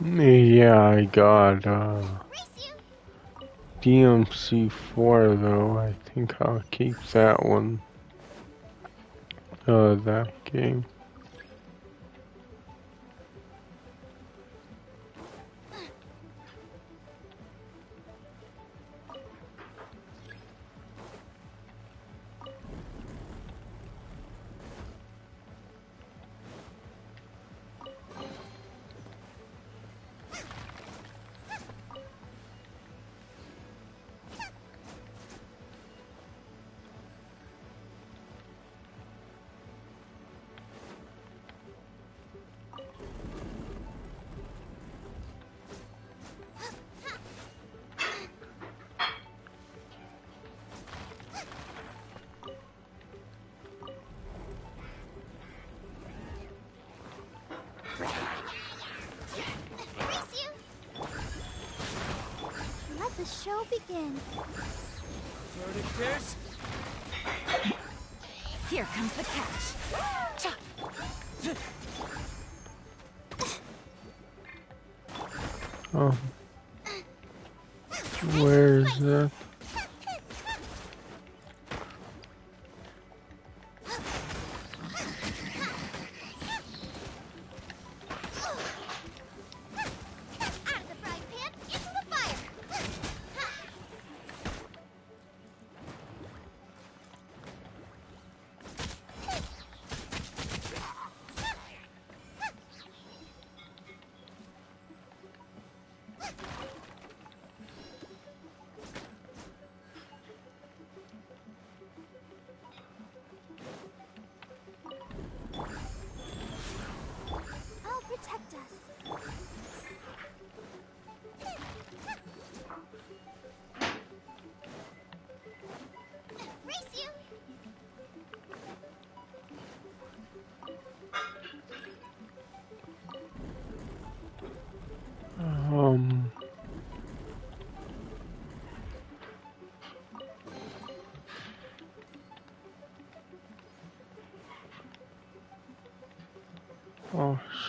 Yeah, I got Race you! DMC4 though. I think I'll keep that one. That game. Race you! Let the show begin. Verdict Here comes the catch. Oh. Where is that? Out of the frying pan, into the fire.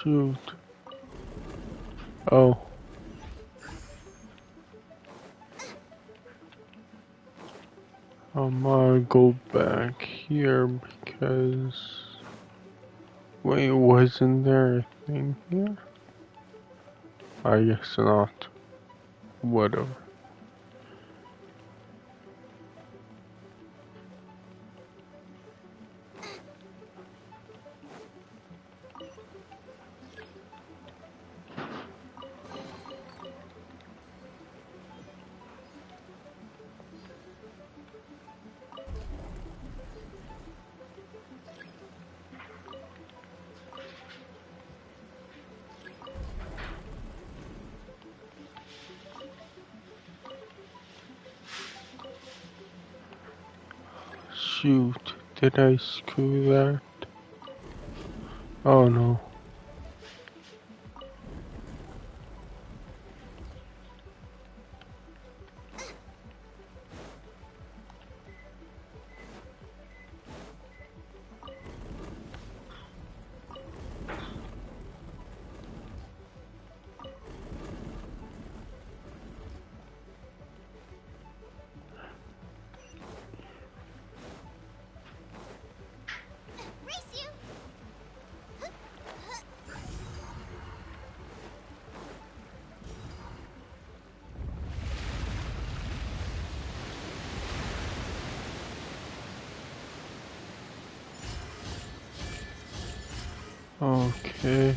Shoot. Oh. I'm gonna go back here because... Wait, wasn't there a thing here? I guess not. Whatever. Shoot, did I screw that? Oh no. Race you! Okay.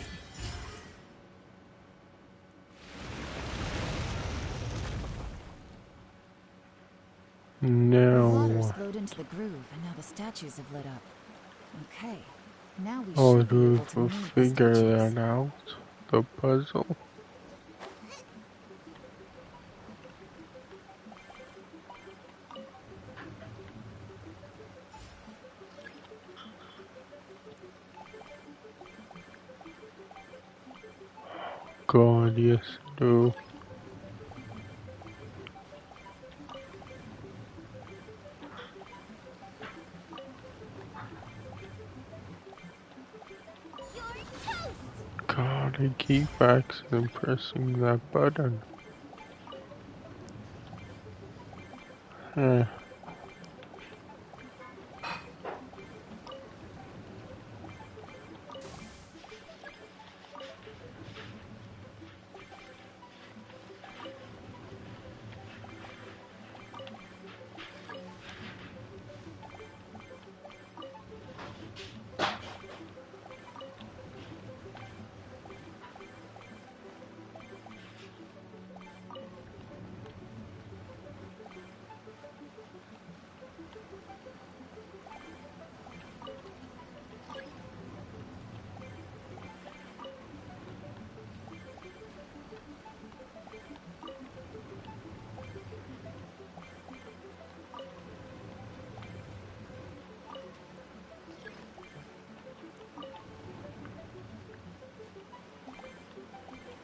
The Now water's what? flowed into the groove, and now the statues have lit up. Okay, now we Oh, should be do able to we move the figure statues. that out? The puzzle? God, yes, do. You're toast! God, I keep accidentally pressing that button. Eh.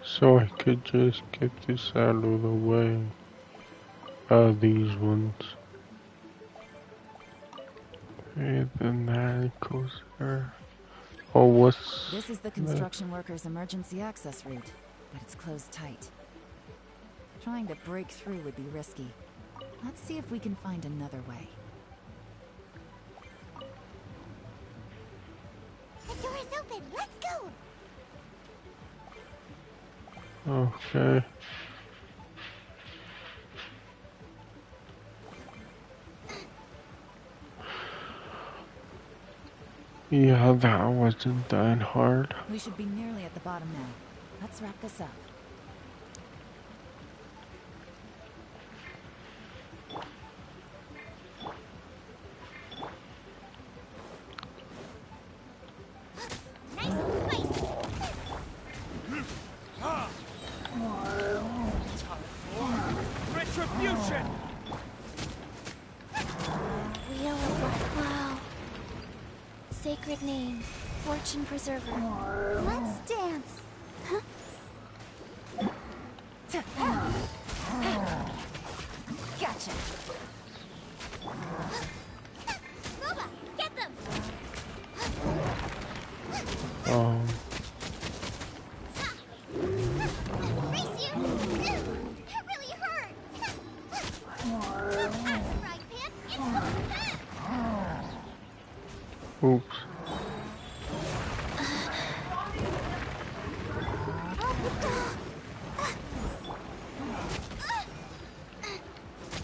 So I could just get this out of the way. These ones. And then that goes there. Oh, what's This is the that? construction workers' emergency access route, but it's closed tight. Trying to break through would be risky. Let's see if we can find another way. The door is open. Let's go! Okay. Yeah, that wasn't that hard. We should be nearly at the bottom now. Let's wrap this up. Nice and spicy! Retribution! Wheel of Life. Wow. Sacred name. Fortune Preserver. Let's dance. Gotcha! Boba, get them! Um, Oops.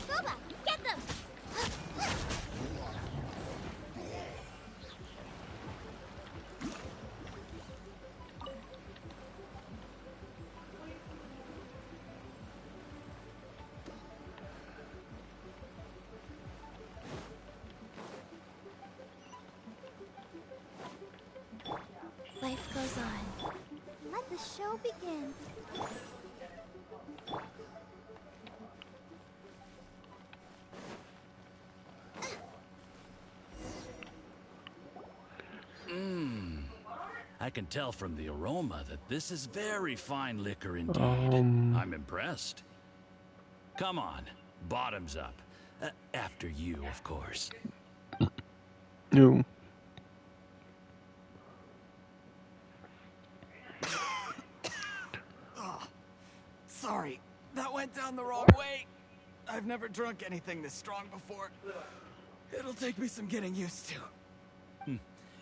Boba, get them! Life goes on. Let the show begin. I can tell from the aroma that this is very fine liquor indeed. I'm impressed. Come on, bottoms up. After you, of course. No. Sorry, that went down the wrong way. I've never drunk anything this strong before. It'll take me some getting used to.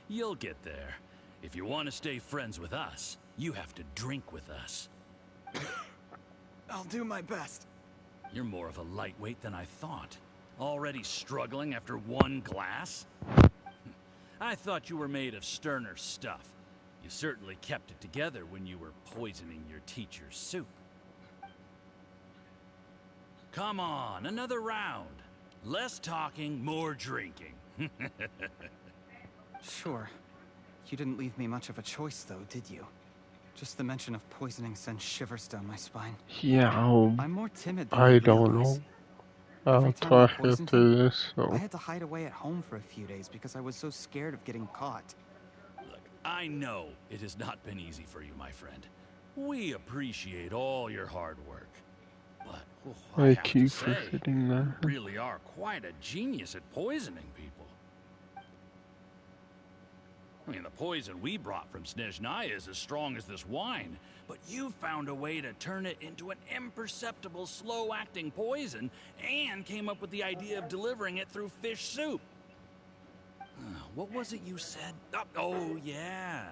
You'll get there. If you want to stay friends with us, you have to drink with us. I'll do my best. You're more of a lightweight than I thought. Already struggling after one glass? I thought you were made of sterner stuff. You certainly kept it together when you were poisoning your teacher's soup. Come on, another round. Less talking, more drinking. Sure. You didn't leave me much of a choice, though, did you? Just the mention of poisoning sends shivers down my spine. Yeah, I'm more timid than I you don't realize. know. Every I'll time I talk poisoned after him, this, so. I had to hide away at home for a few days because I was so scared of getting caught. Look, I know it has not been easy for you, my friend. We appreciate all your hard work. But I have Thank you to for say, sitting you there. really are quite a genius at poisoning people. I mean, the poison we brought from Snezhnaya is as strong as this wine, but you found a way to turn it into an imperceptible, slow-acting poison, and came up with the idea of delivering it through fish soup. What was it you said? Oh, yeah.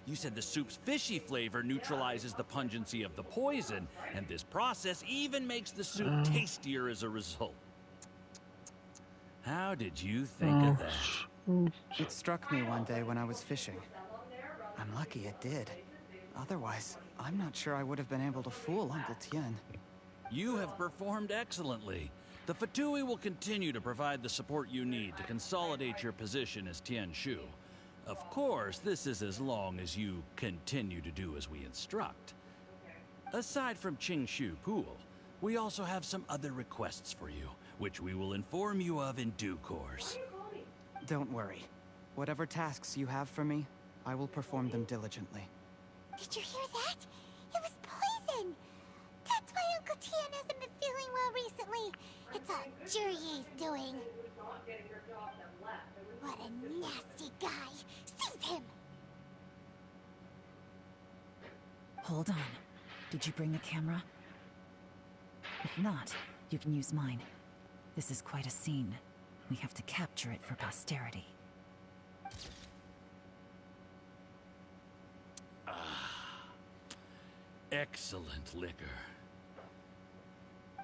You said the soup's fishy flavor neutralizes the pungency of the poison, and this process even makes the soup tastier as a result. How did you think of that? It struck me one day when I was fishing. I'm lucky it did. Otherwise, I'm not sure I would have been able to fool Uncle Tien. You have performed excellently. The Fatui will continue to provide the support you need to consolidate your position as Tien Shu. Of course, this is as long as you continue to do as we instruct. Aside from Qingshu Pool, we also have some other requests for you, which we will inform you of in due course. Don't worry. Whatever tasks you have for me, I will perform them diligently. Did you hear that? It was poison! That's why Uncle Tien hasn't been feeling well recently. It's all Jurye's doing. What a nasty guy! Seize him! Hold on. Did you bring the camera? If not, you can use mine. This is quite a scene. We have to capture it for posterity. Excellent liquor.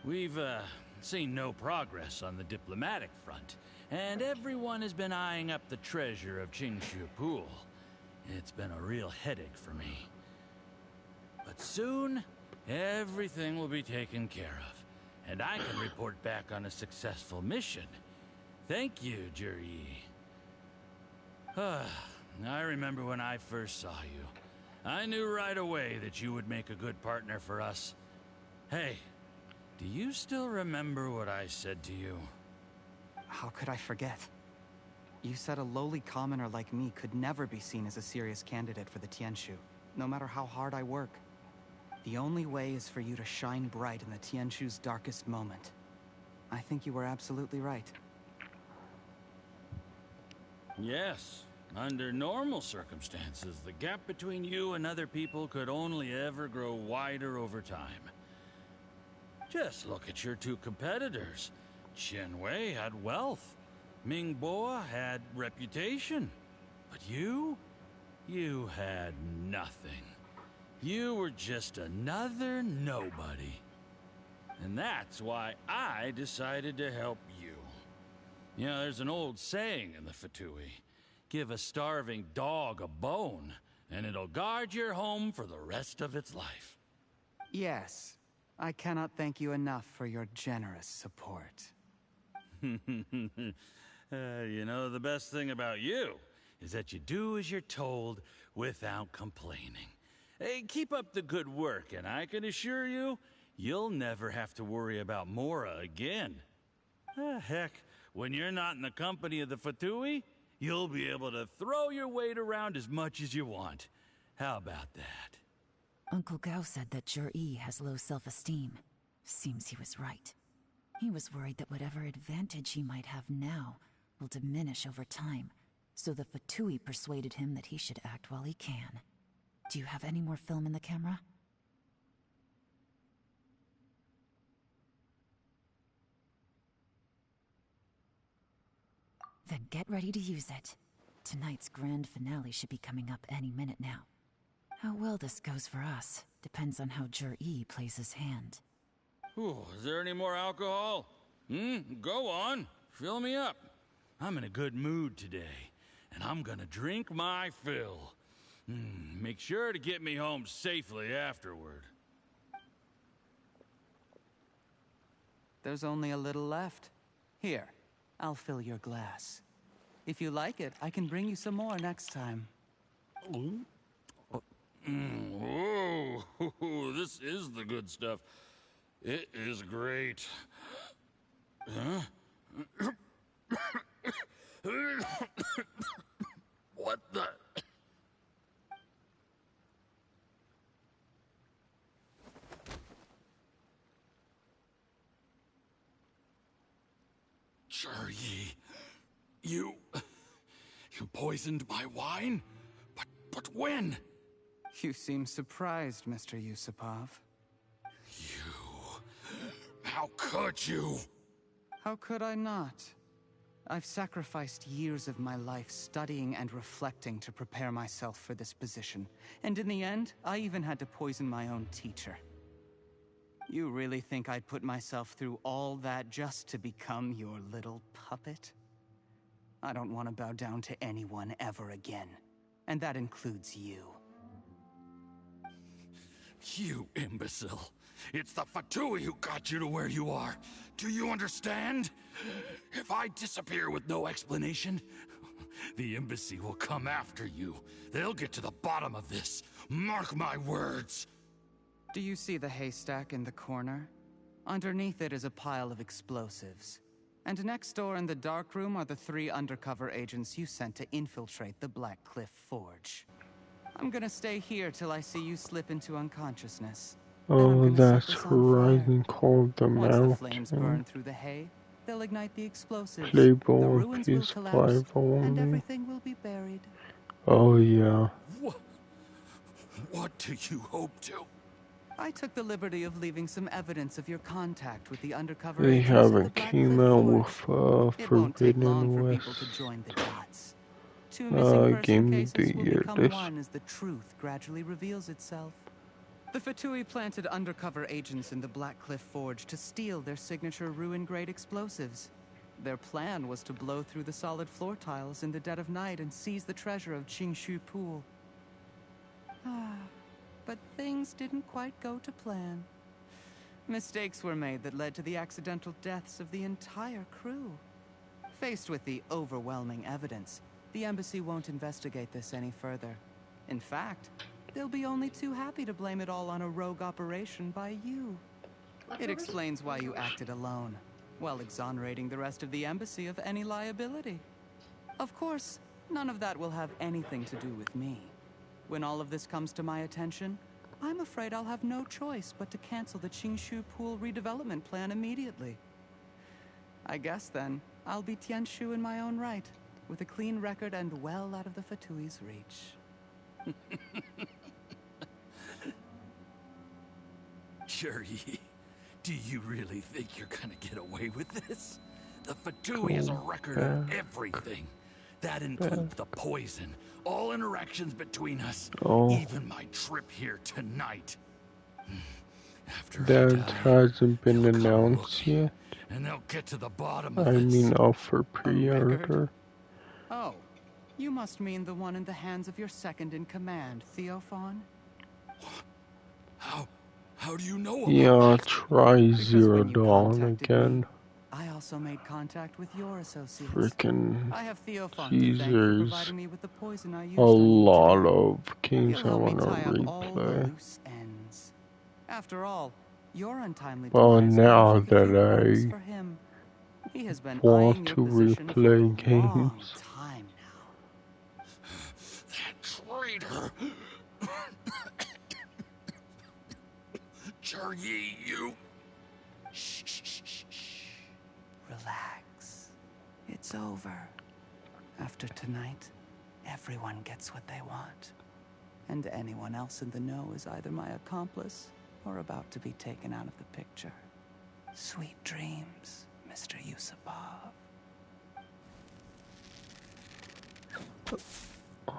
We've, seen no progress on the diplomatic front, and everyone has been eyeing up the treasure of Qingshu Pool. It's been a real headache for me. But soon, everything will be taken care of, and I can report back on a successful mission. Thank you, Juryi. I remember when I first saw you. I knew right away that you would make a good partner for us. Hey, do you still remember what I said to you? How could I forget? You said a lowly commoner like me could never be seen as a serious candidate for the Tianshu, no matter how hard I work. The only way is for you to shine bright in the Tianshu's darkest moment. I think you were absolutely right. Yes. Under normal circumstances, the gap between you and other people could only ever grow wider over time. Just look at your two competitors. Chen Wei had wealth. Ming Boa had reputation. But you had nothing. You were just another nobody. And that's why I decided to help you. You know, there's an old saying in the Fatui. Give a starving dog a bone, and it'll guard your home for the rest of its life. Yes. I cannot thank you enough for your generous support. You know, the best thing about you is that you do as you're told without complaining. Hey, keep up the good work, and I can assure you, you'll never have to worry about Mora again. Heck, when you're not in the company of the Fatui, you'll be able to throw your weight around as much as you want. How about that? Uncle Gao said that Jur-E has low self-esteem. Seems he was right. He was worried that whatever advantage he might have now will diminish over time, so the Fatui persuaded him that he should act while he can. Do you have any more film in the camera? Then get ready to use it. Tonight's grand finale should be coming up any minute now. How well this goes for us depends on how Jur-E plays his hand. Ooh, is there any more alcohol? Go on. Fill me up. I'm in a good mood today, and I'm gonna drink my fill. Make sure to get me home safely afterward. There's only a little left. Here, I'll fill your glass. If you like it, I can bring you some more next time. Whoa, this is the good stuff. It is great. Huh? What the? Jur-E, you poisoned my wine? But when? You seem surprised, Mr. Yusupov. How could you? How could I not? I've sacrificed years of my life studying and reflecting to prepare myself for this position. And in the end, I even had to poison my own teacher. You really think I'd put myself through all that just to become your little puppet? I don't want to bow down to anyone ever again. And that includes you. You imbecile. It's the Fatui who got you to where you are. Do you understand? If I disappear with no explanation, the embassy will come after you. They'll get to the bottom of this. Mark my words. Do you see the haystack in the corner? Underneath it is a pile of explosives. And next door in the dark room are the 3 undercover agents you sent to infiltrate the Black Cliff Forge. I'm gonna stay here till I see you slip into unconsciousness. Oh, that's Horizon called the Once the Mountain. flames burn through the hay, they'll ignite the explosives. Playable the on ruins will PS5 collapse, and only. everything will be buried. Oh yeah. What do you hope to? I took the liberty of leaving some evidence of your contact with the undercover They agents at the haven't Black came Cliff out Forge. with It won't take long Forbidden for West people to join the dots. 2 missing person Game of cases the will Year. become This one as the truth gradually reveals itself. The Fatui planted undercover agents in the Black Cliff Forge to steal their signature ruin-grade explosives. Their plan was to blow through the solid floor tiles in the dead of night and seize the treasure of Qingshu Pool. But things didn't quite go to plan. Mistakes were made that led to the accidental deaths of the entire crew. Faced with the overwhelming evidence, the embassy won't investigate this any further. In fact, they'll be only too happy to blame it all on a rogue operation by you. It explains why you acted alone, while exonerating the rest of the embassy of any liability. Of course, none of that will have anything to do with me. When all of this comes to my attention, I'm afraid I'll have no choice but to cancel the Qingshu Pool redevelopment plan immediately. I guess then, I'll be Tianshu in my own right, with a clean record and well out of the Fatui's reach. Jur-E, do you really think you're gonna get away with this? The Fatui has a record of everything. That includes the poison, all interactions between us, Oh, even my trip here tonight. After I that die, hasn't been they'll come announced looking, yet. and they'll get to the bottom of I this. mean, up for A record? pre-order. Oh, you must mean the one in the hands of your second-in-command, Theophan? How do you know about Yeah, that? try Because Zero when you Dawn contacted again. me, I also made contact with your associates. Freaking I have Theophan to thank for Caesars. providing me with the poison I A used on you lot today. of games He'll I help me want to tie up all the replay. loose ends. After all, your untimely Well, demise may now only a few words that for him. He has been I eyeing want your to position for a replay long games. time now. That traitor! Yi, you! Shh, shh, shh, shh, shh. Relax. It's over. After tonight, everyone gets what they want. And anyone else in the know is either my accomplice or about to be taken out of the picture. Sweet dreams, Mr. Yusupov.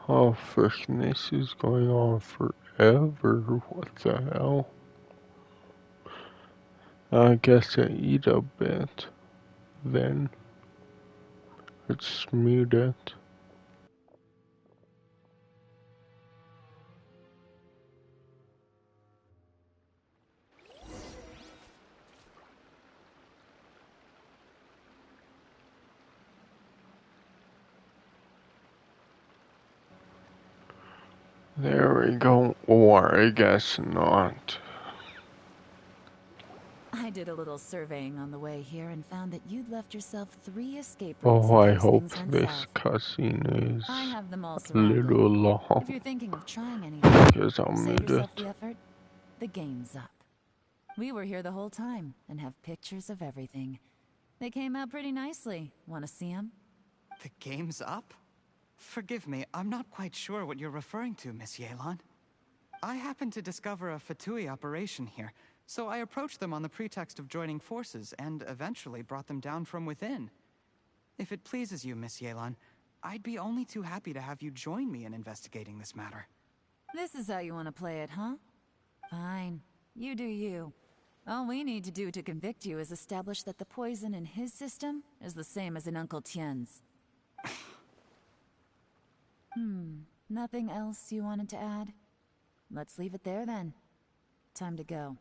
Oh, freaking this is going on forever. What the hell? I guess I eat a bit. Then let's mute it. There we go. Or I guess not. I did a little surveying on the way here and found that you'd left yourself 3 escape routes Oh, in I case hope things went this south. cutscene is I have them all a surrounded. little If you're long. thinking of trying any of them, Because I'll save mute yourself it. the effort. The game's up. We were here the whole time and have pictures of everything. They came out pretty nicely. Want to see them? The game's up? Forgive me, I'm not quite sure what you're referring to, Miss Yelan. I happened to discover a Fatui operation here, so I approached them on the pretext of joining forces and eventually brought them down from within. If it pleases you, Miss Yelan, I'd be only too happy to have you join me in investigating this matter. This is how you want to play it, huh? Fine. You do you. All we need to do to convict you is establish that the poison in his system is the same as in Uncle Tien's. Nothing else you wanted to add? Let's leave it there then. Time to go.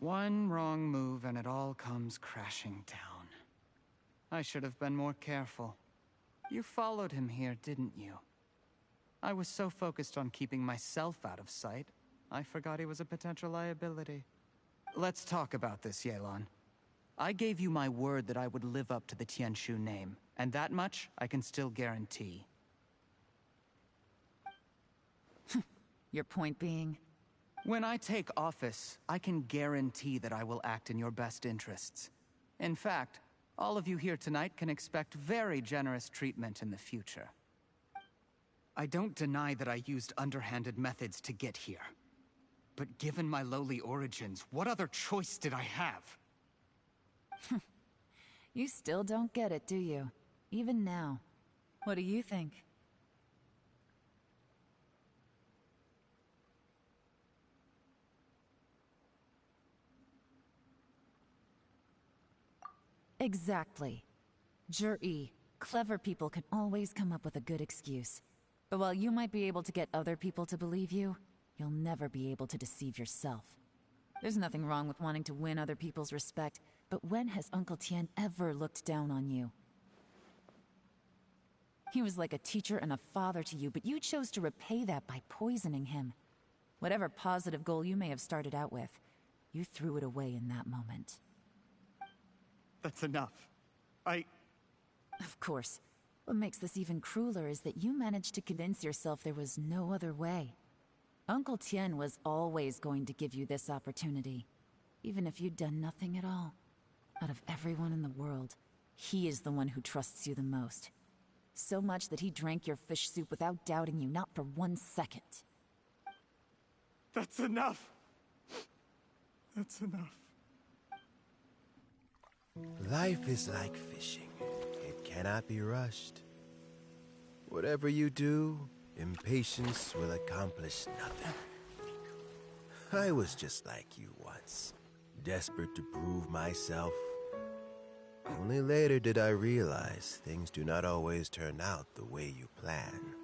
One wrong move and it all comes crashing down. I should have been more careful. You followed him here, didn't you? I was so focused on keeping myself out of sight, I forgot he was a potential liability. Let's talk about this, Yelan. I gave you my word that I would live up to the Tianshu name, and that much I can still guarantee. Your point being? When I take office, I can guarantee that I will act in your best interests. In fact, all of you here tonight can expect very generous treatment in the future. I don't deny that I used underhanded methods to get here. But given my lowly origins, what other choice did I have? You still don't get it, do you? Even now. What do you think? Exactly. Jur-E, clever people can always come up with a good excuse. But while you might be able to get other people to believe you, you'll never be able to deceive yourself. There's nothing wrong with wanting to win other people's respect, but when has Uncle Tien ever looked down on you? He was like a teacher and a father to you, but you chose to repay that by poisoning him. Whatever positive goal you may have started out with, you threw it away in that moment. That's enough. Of course. What makes this even crueler is that you managed to convince yourself there was no other way. Uncle Tien was always going to give you this opportunity, even if you'd done nothing at all. Out of everyone in the world, he is the one who trusts you the most. So much that he drank your fish soup without doubting you, not for 1 second. That's enough. That's enough. Life is like fishing. It cannot be rushed. Whatever you do, impatience will accomplish nothing. I was just like you once, desperate to prove myself. Only later did I realize things do not always turn out the way you plan.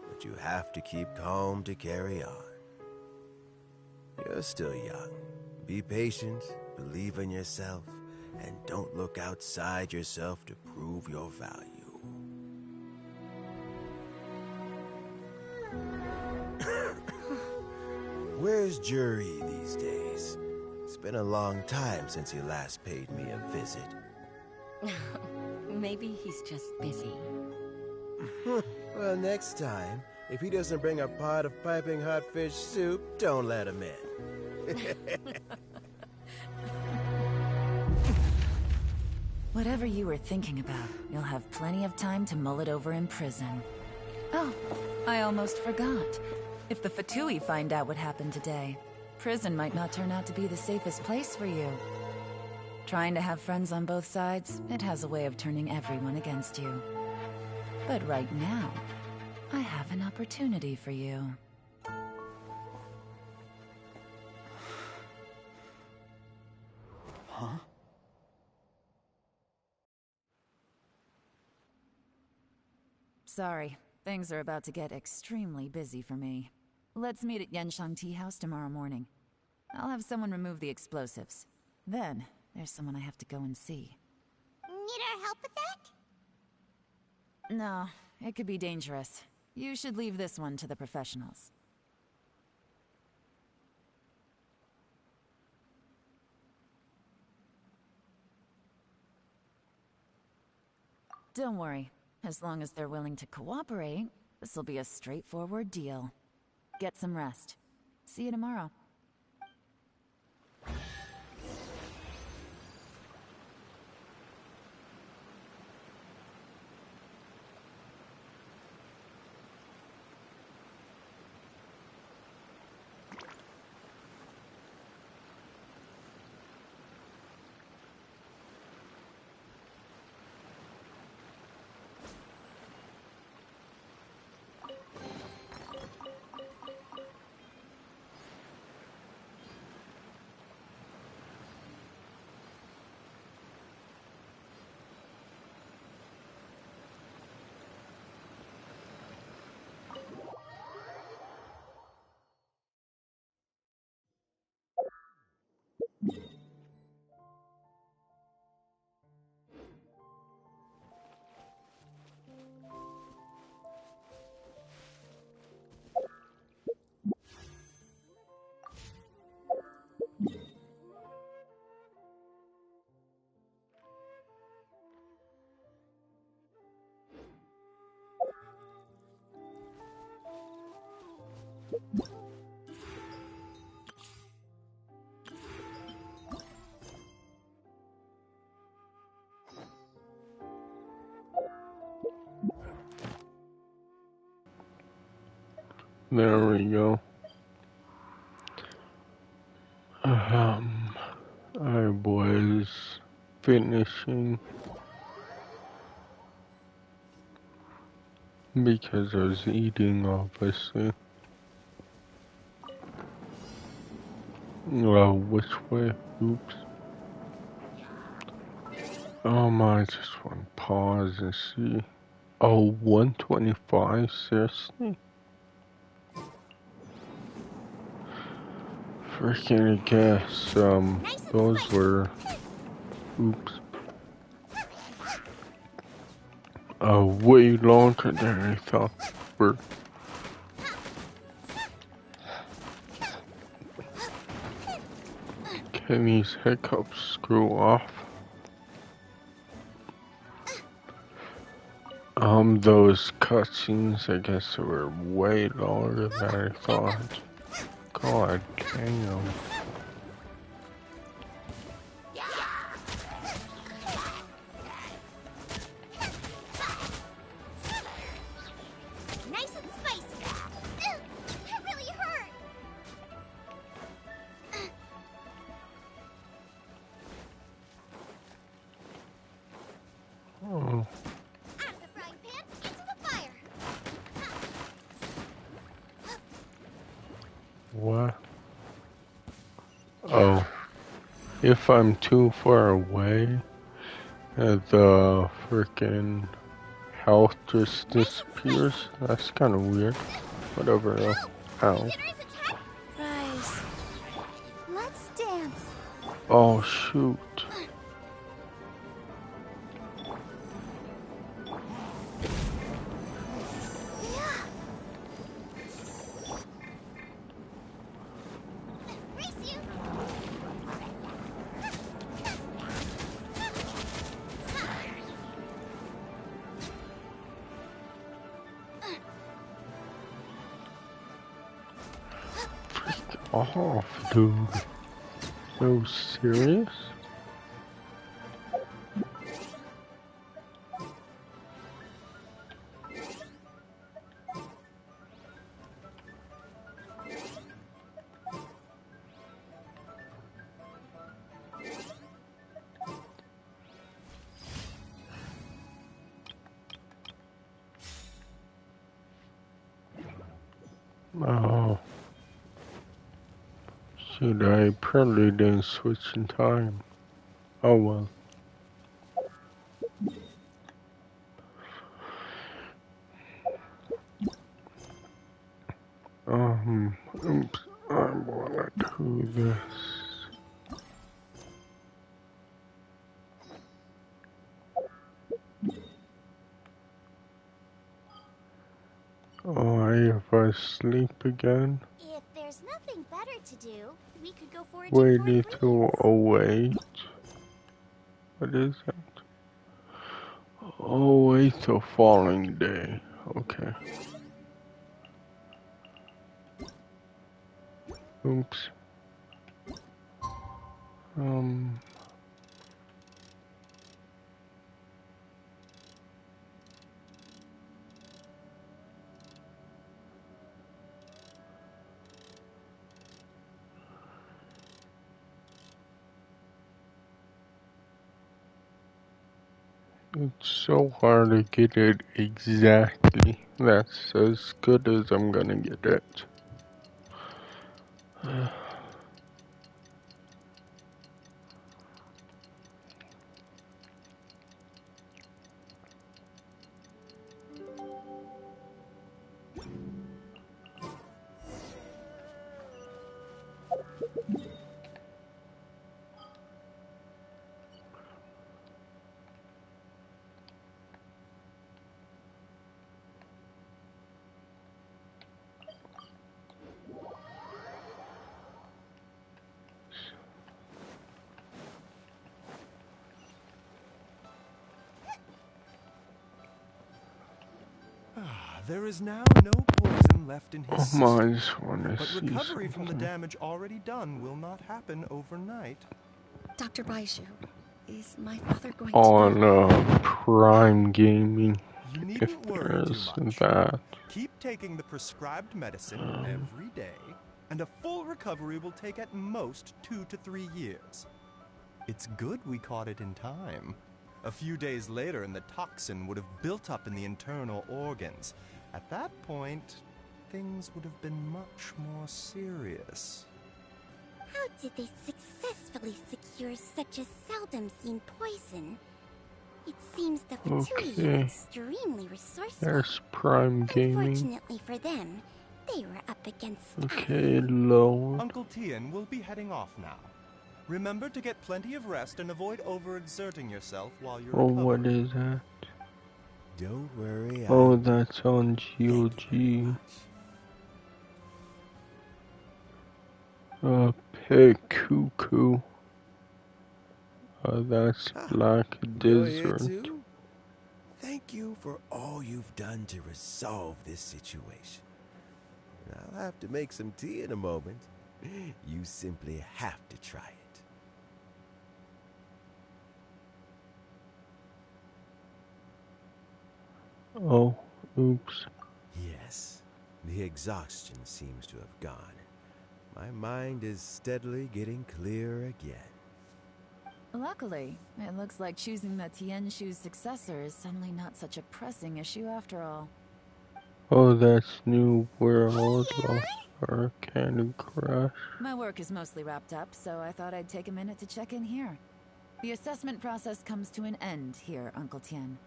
But you have to keep calm to carry on. You're still young. Be patient, believe in yourself, and don't look outside yourself to prove your value. Where's Jury these days? It's been a long time since he last paid me a visit. Maybe he's just busy. Well, next time, if he doesn't bring a pot of piping hot fish soup, don't let him in. Whatever you were thinking about, you'll have plenty of time to mull it over in prison. Oh, I almost forgot. If the Fatui find out what happened today, prison might not turn out to be the safest place for you. Trying to have friends on both sides, it has a way of turning everyone against you. But right now, I have an opportunity for you. Huh? Sorry, things are about to get extremely busy for me. Let's meet at Genshin Tea House tomorrow morning. I'll have someone remove the explosives. Then, there's someone I have to go and see. Need our help with that? No, it could be dangerous. You should leave this one to the professionals. Don't worry. As long as they're willing to cooperate, this'll be a straightforward deal. Get some rest. See you tomorrow. There we go. I was finishing because I was eating, obviously. Which way? Oops. I just want to pause and see. Oh, 125? Seriously? Freaking I guess, those were... Oops. Way longer than I thought they were. Can these hiccups screw off? Those cutscenes, I guess, were way longer than I thought. God damn. Nice and spicy. That really hurt. Oh. Out of the frying pan, into the fire. Oh, if I'm too far away, the freaking health just disappears. That's kind of weird. Whatever though. Ow. Rise. Let's dance. Oh shoot. Off, dude. So serious? Oh. Shoot, I probably didn't switch in time. Oh well. Oops, I wanna do this. Oh, if I sleep again? If there's nothing better to do, we could go foraging Wait for till ingredients. await. What is that? Oh, wait till falling day. Okay. Oops. It's so hard to get it exactly. That's as good as I'm gonna get it. There is now no poison left in his I system, just wanna but see recovery from the something. damage already done will not happen overnight. Dr. Baishu, is my father going to On be... Prime Gaming, You if needn't worry too there's much. that. Keep taking the prescribed medicine every day, and a full recovery will take at most 2 to 3 years. It's good we caught it in time. A few days later, and the toxin would have built up in the internal organs. At that point, things would have been much more serious. How did they successfully secure such a seldom-seen poison? It seems the Fatui are Okay. extremely resourceful. There's Prime Gaming. Unfortunately for them, they were up against us. Okay, load. Uncle Tian will be heading off now. Remember to get plenty of rest and avoid overexerting yourself while you're Oh, recovering. what is that? Don't worry. Oh, that's on GOG. Pig Cuckoo. That's Black You're here Desert. too? Thank you for all you've done to resolve this situation. I'll have to make some tea in a moment. You simply have to try it. Oh, oops. Yes, the exhaustion seems to have gone. My mind is steadily getting clearer again. Luckily, it looks like choosing the Tianshu's successor is suddenly not such a pressing issue after all. Oh, that's New World. Our Candy Crush. My work is mostly wrapped up, so I thought I'd take a minute to check in here. The assessment process comes to an end here, Uncle Tien.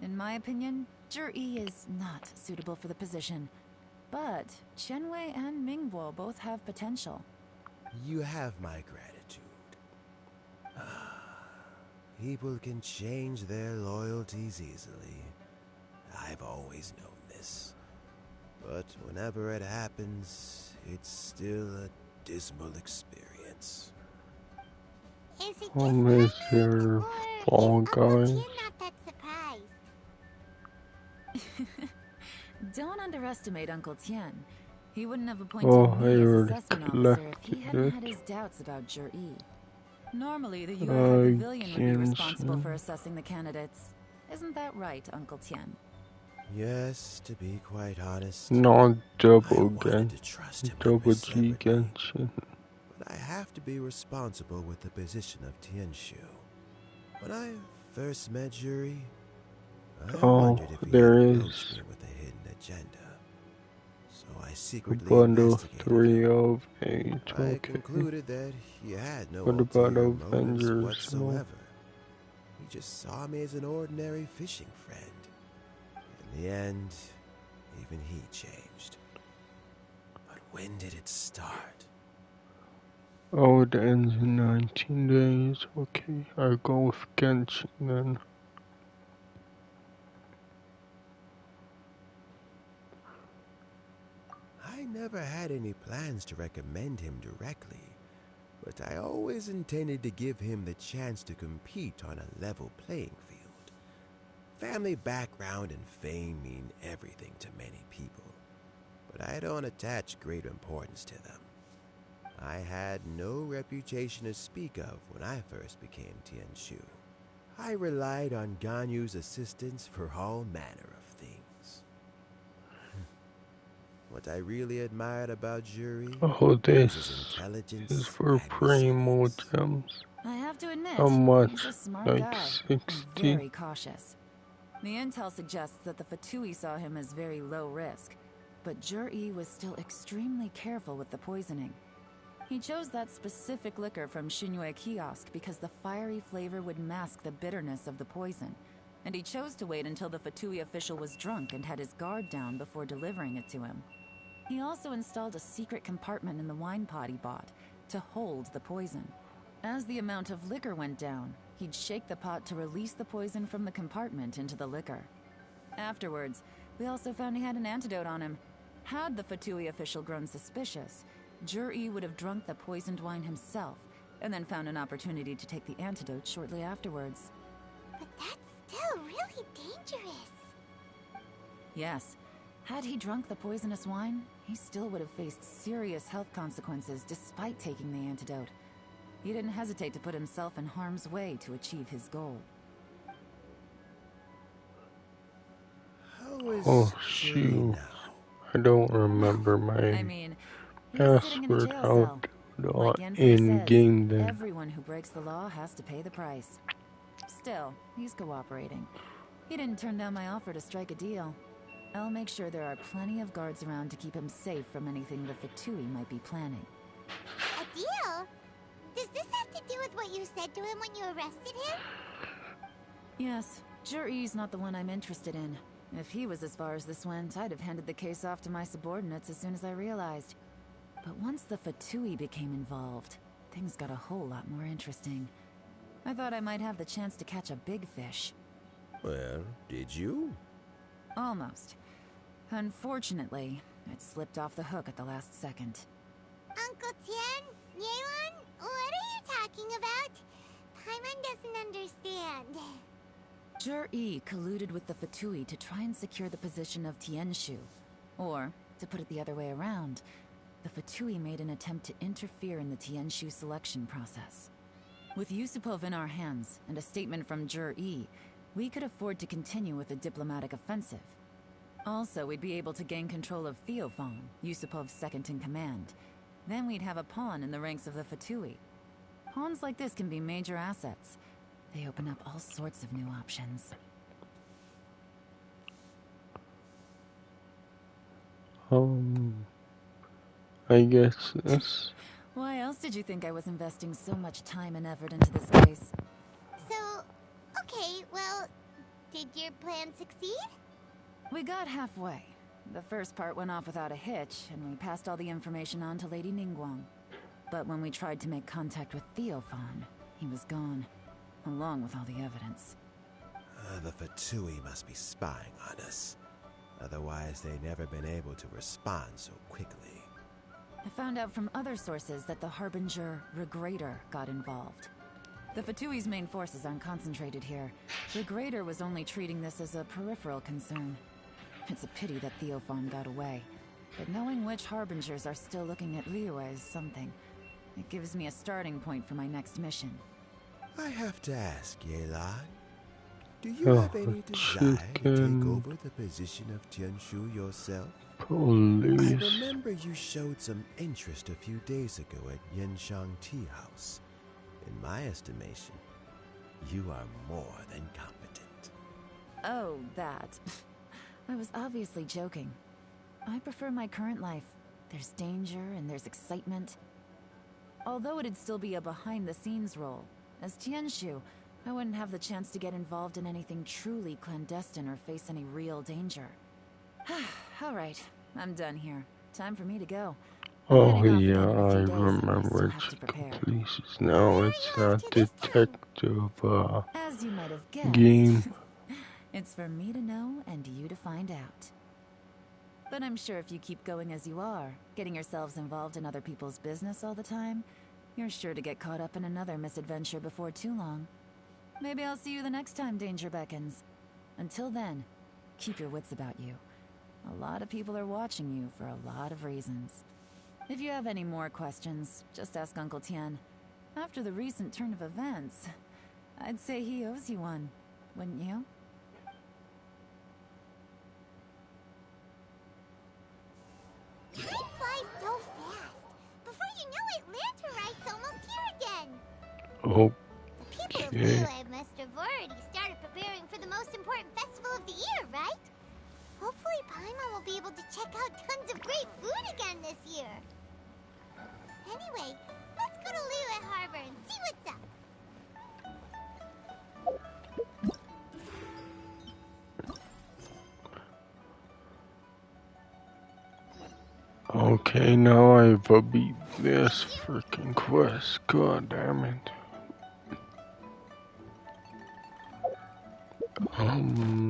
In my opinion, Zhi is not suitable for the position. But Qianwei and Mingguo both have potential. You have my gratitude. People can change their loyalties easily. I've always known this. But whenever it happens, it's still a dismal experience. Is it just Is Paimon, your or Fall is Uncle Guys? Tien not that surprised? Don't underestimate Uncle Tien. He wouldn't have appointed Oh, I me as already assessment officer if he collected hadn't it. had his doubts about Zhi. Normally, the Yuehai Pavilion would be responsible for Genshin. assessing the candidates. Isn't that right, Uncle Tien? Yes, to be quite honest, Not I double wanted Gen. to trust him Double G unreservedly. Genshin. But I have to be responsible with the position of Tianshu. When I first met Zhi, I wondered if he There had is approached me with a hidden agenda. So I a secretly bundle investigated 3 him. of 8. I Okay. concluded that he had no What about ulterior motives Avengers? whatsoever. He just saw me as an ordinary fishing friend. In the end, even he changed. But when did it start? Oh, it ends in 19 days. Okay, I'll go with Genshin then. I never had any plans to recommend him directly, but I always intended to give him the chance to compete on a level playing field. Family background and fame mean everything to many people, but I don't attach great importance to them. I had no reputation to speak of when I first became Tianshu. I relied on Ganyu's assistance for all manner of things. What I really admired about Zhi Oh, was his this intelligence is for and Primo resilience. Gems. I have to admit, How much? he's a smart Like guy, and 60? very cautious. The intel suggests that the Fatui saw him as very low risk, but Zhi was still extremely careful with the poisoning. He chose that specific liquor from Xinyue Kiosk because the fiery flavor would mask the bitterness of the poison, and he chose to wait until the Fatui official was drunk and had his guard down before delivering it to him. He also installed a secret compartment in the wine pot he bought to hold the poison. As the amount of liquor went down, he'd shake the pot to release the poison from the compartment into the liquor. Afterwards, we also found he had an antidote on him. Had the Fatui official grown suspicious, Zhi would have drunk the poisoned wine himself, and then found an opportunity to take the antidote shortly afterwards. But that's still really dangerous. Yes, had he drunk the poisonous wine, he still would have faced serious health consequences despite taking the antidote. He didn't hesitate to put himself in harm's way to achieve his goal. How is Oh, Zhi shoot. now? I don't remember I my mean, he's sitting in a password. jail How cell. do Like I Yanfei in says, game then? everyone who breaks the law has to pay the price. Still, he's cooperating. He didn't turn down my offer to strike a deal. I'll make sure there are plenty of guards around to keep him safe from anything the Fatui might be planning. A deal? Does this have to do with what you said to him when you arrested him? Yes, Zhi's not the one I'm interested in. If he was as far as this went, I'd have handed the case off to my subordinates as soon as I realized. But once the Fatui became involved, things got a whole lot more interesting. I thought I might have the chance to catch a big fish. Well, did you? Almost. Unfortunately, it slipped off the hook at the last second. Uncle Tien? Yelan? What are you talking about? Paimon doesn't understand. Zhi colluded with the Fatui to try and secure the position of Tianshu. Or, to put it the other way around, the Fatui made an attempt to interfere in the Tianshu selection process. With Yusupov in our hands and a statement from Zhi, we could afford to continue with a diplomatic offensive. Also, we'd be able to gain control of Theophan, Yusupov's second-in-command. Then we'd have a pawn in the ranks of the Fatui. Pawns like this can be major assets. They open up all sorts of new options. I guess this. Why else did you think I was investing so much time and effort into this case? So, okay, well, did your plan succeed? We got halfway. The first part went off without a hitch, and we passed all the information on to Lady Ningguang. But when we tried to make contact with Theophan, he was gone, along with all the evidence. The Fatui must be spying on us. Otherwise, they'd never been able to respond so quickly. I found out from other sources that the Harbinger Regrator got involved. The Fatui's main forces aren't concentrated here. Regrator was only treating this as a peripheral concern. It's a pity that Theophan got away. But knowing which Harbingers are still looking at Liyue is something. It gives me a starting point for my next mission. I have to ask, Yelan, do you have any desire to take over the position of Tianshu yourself? Police. I remember you showed some interest a few days ago at Yenshang Tea House. In my estimation, you are more than competent. Oh, that. I was obviously joking. I prefer my current life. There's danger and there's excitement. Although it'd still be a behind-the-scenes role, as Tianshu, I wouldn't have the chance to get involved in anything truly clandestine or face any real danger. Alright, I'm done here. Time for me to go. Oh yeah, I remember it's the police. Now it's a detective As you might have guessed, game. it's for me to know and you to find out. But I'm sure if you keep going as you are, getting yourselves involved in other people's business all the time, you're sure to get caught up in another misadventure before too long. Maybe I'll see you the next time danger beckons. Until then, keep your wits about you. A lot of people are watching you for a lot of reasons. If you have any more questions, just ask Uncle Tian. After the recent turn of events, I'd say he owes you one, wouldn't you? Time flies so fast. Before you know it, Lanterite's almost here again. Oh. The people of Liyue must have already started preparing for the most important festival of the year, right? Hopefully Paimon will be able to check out tons of great food again this year. Anyway, let's go to Liyue Harbor and see what's up. Okay, now I've beat this freaking quest. God damn it.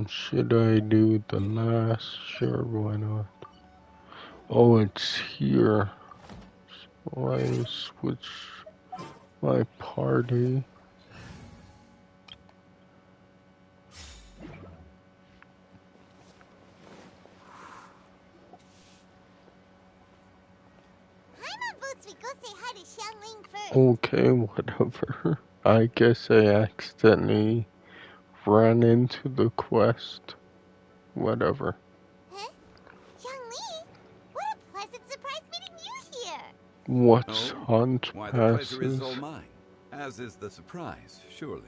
Should I do the last? Sure, why not? Oh, it's here. So I switch my party. Paimon votes we go say hi to Xiangling first. Okay, whatever. I guess I accidentally ran into the quest. Whatever. Huh? Xiangling? What a pleasant surprise meeting you here. What's hunt Why, the pleasure is passes? all mine, as is the surprise, surely.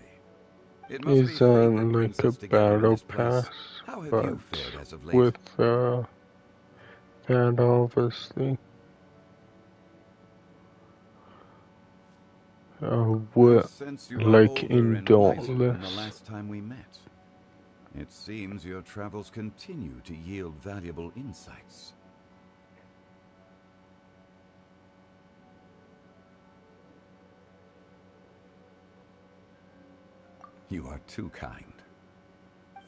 It must be Is fate that brings like a us together in battle this place. pass, How have but you fared as of late? with that obviously. I sense you are Like older in and wiser than the Dauntless. last time we met. It seems your travels continue to yield valuable insights. You are too kind.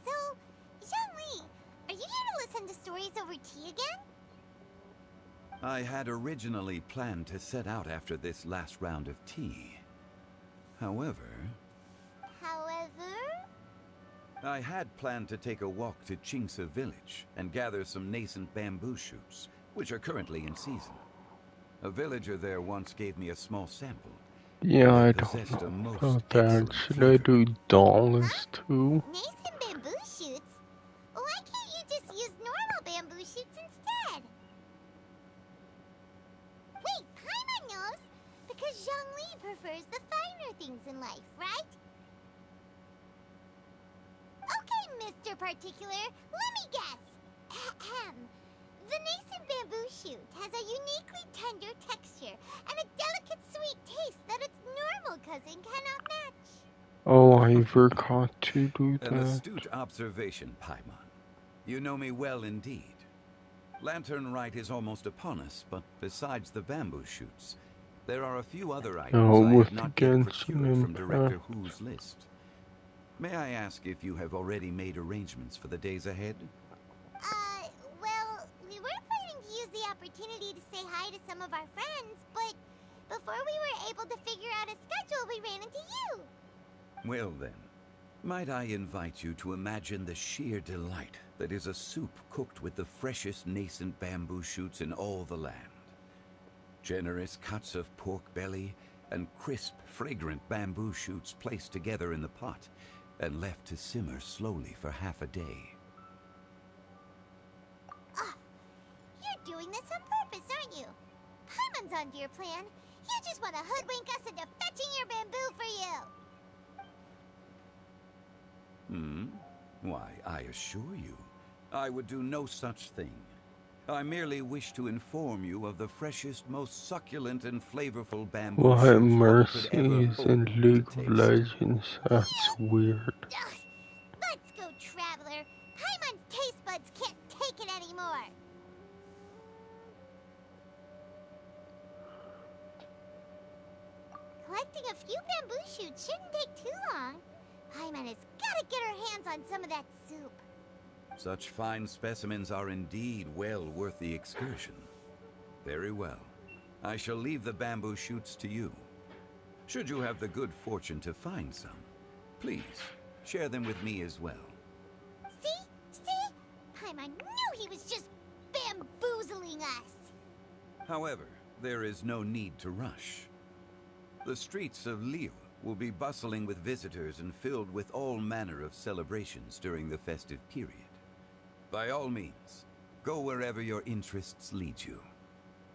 So, Xiangling, are you here to listen to stories over tea again? I had originally planned to set out after this last round of tea. However, I had planned to take a walk to Chingsa village and gather some nascent bamboo shoots, which are currently in season. A villager there once gave me a small sample. Yeah, I They don't possessed a know most about that. excellent Should flavor. I do Dauntless too? Nascent bamboo shoots? Why can't you just use normal bamboo shoots instead? Wait, Paimon knows! Because Zhongli prefers the finer things in life, right? Okay, Mr. Particular, let me guess. Ahem. The nascent bamboo shoot has a uniquely tender texture and a delicate sweet taste that its normal cousin cannot match. Oh, I forgot to do An that. astute observation, Paimon. You know me well indeed. Lantern Rite is almost upon us, but besides the bamboo shoots, there are a few other items I With have not the yet Genshin procured from Director Impact. Hu's list. May I ask if you have already made arrangements for the days ahead? Well, we were planning to use the opportunity to say hi to some of our friends, but before we were able to figure out a schedule, we ran into you. Well then, might I invite you to imagine the sheer delight that is a soup cooked with the freshest nascent bamboo shoots in all the land. Generous cuts of pork belly and crisp, fragrant bamboo shoots placed together in the pot and left to simmer slowly for half a day. You're doing this on purpose, aren't you? Paimon's onto your plan. You just want to hoodwink us into fetching your bamboo for you. Why, I assure you, I would do no such thing. I merely wish to inform you of the freshest, most succulent and flavorful bamboo What shoots one Mercy could ever is hope in to League of taste. Legends? That's weird. Ugh. Let's go, Traveler. Paimon's taste buds can't take it anymore. Collecting a few bamboo shoots shouldn't take too long. Paimon has got to get her hands on some of that soup. Such fine specimens are indeed well worth the excursion. Very well. I shall leave the bamboo shoots to you. Should you have the good fortune to find some, please share them with me as well. See? Paimon knew he was just bamboozling us. However, there is no need to rush. The streets of Lille will be bustling with visitors and filled with all manner of celebrations during the festive period. By all means, go wherever your interests lead you.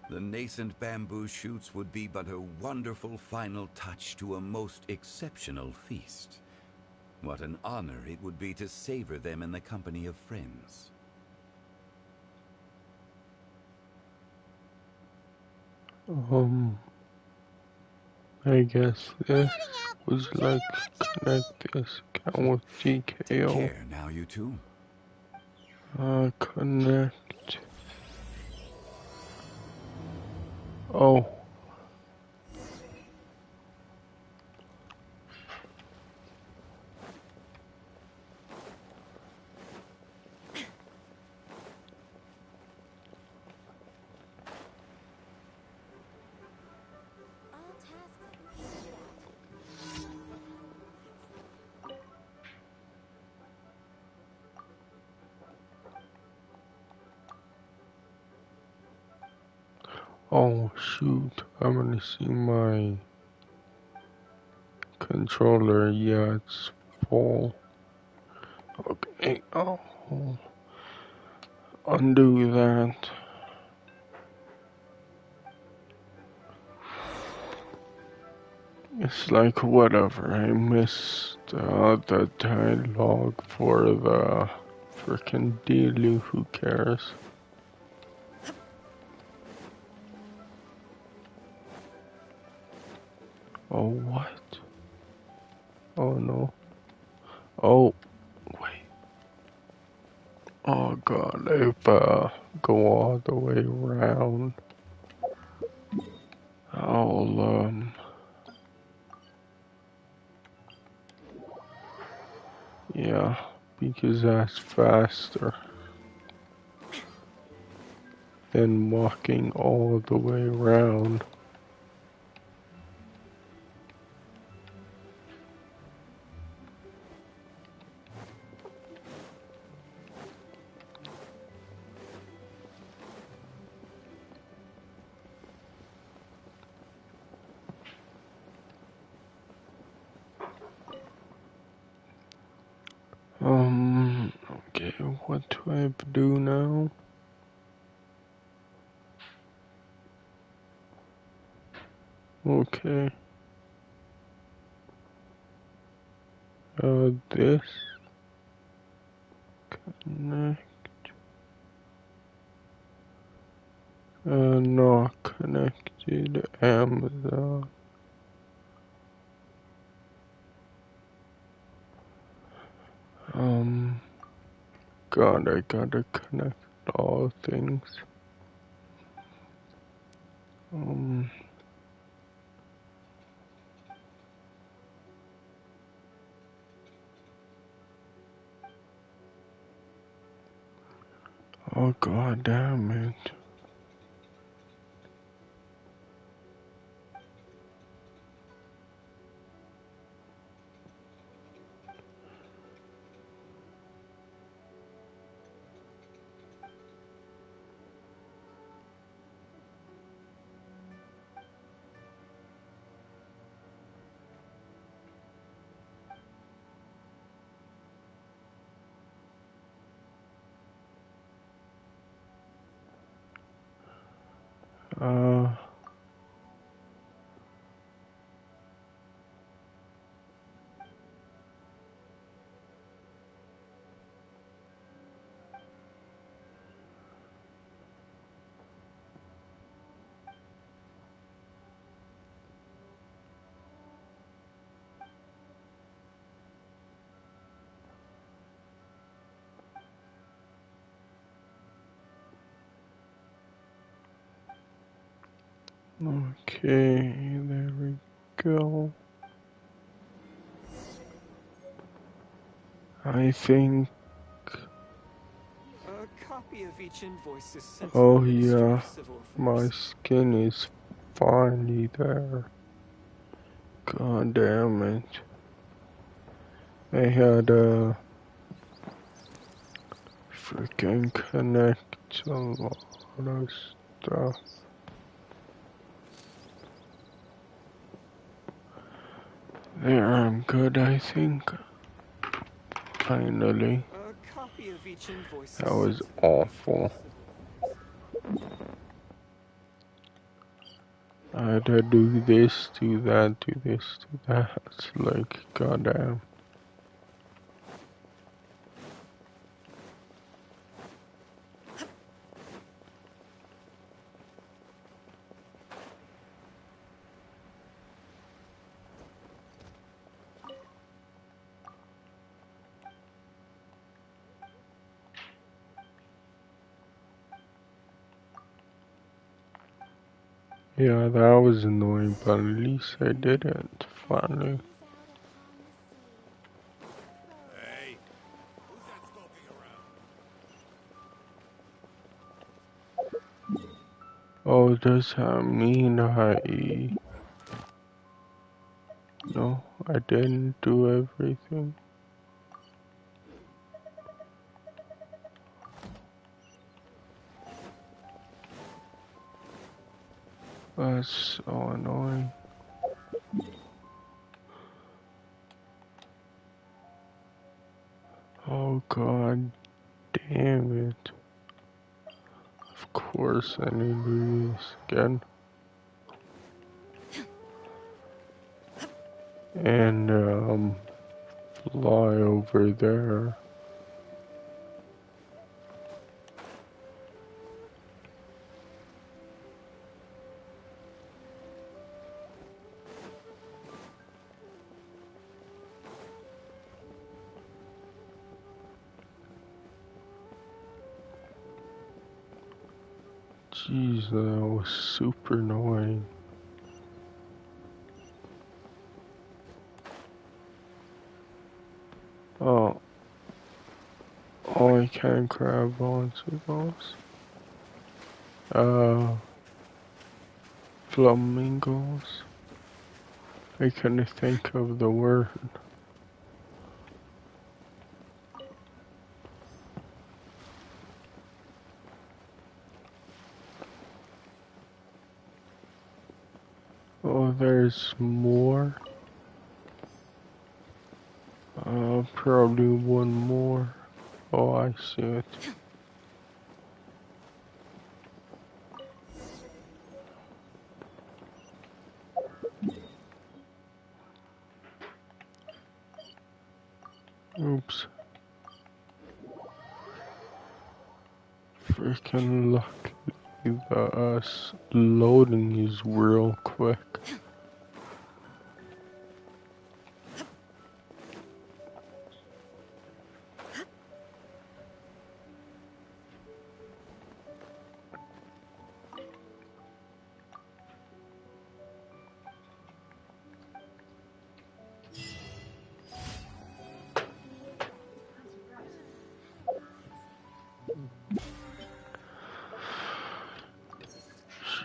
The nascent bamboo shoots would be but a wonderful final touch to a most exceptional feast. What an honor it would be to savor them in the company of friends. I guess this was like connect this account with Take GKO. care now, you two. Connect. Oh. All tasks have been completed. Oh shoot, I'm gonna see my controller. Yeah, it's full. Okay, oh, undo that. It's like whatever, I missed the dialogue for the frickin' Dealu, who cares? Oh, what? Oh no. Oh, wait. Oh god, if go all the way around, I'll yeah, because that's faster than walking all the way around. Okay, what do I have to do now? Okay. This. Connect. Not connected. Amazon. God, I gotta connect all things. Oh god damn it. Okay, there we go. I think. A copy of each invoice is sent to Oh the Ministry yeah, of Civil my Affairs. skin is finally there. God damn it. I had a freaking connect a lot of stuff. There, I'm good, I think. Finally. A copy of each invoice That is was sent to the awful. I had to do this, do that, do this, do that. It's like, goddamn. Yeah, that was annoying, but at least I did it, finally. Hey, who's that skulking around? Oh, does that mean No, I didn't do everything. That's so annoying. Oh god damn it. Of course I need to do this again. And fly over there. Jeez, that was super annoying. Oh, I can't grab onto those. Flamingos. I couldn't think of the word. Oh, there's more. Probably one more. Oh, I see it. Oops. Freaking lucky the loading is real quick.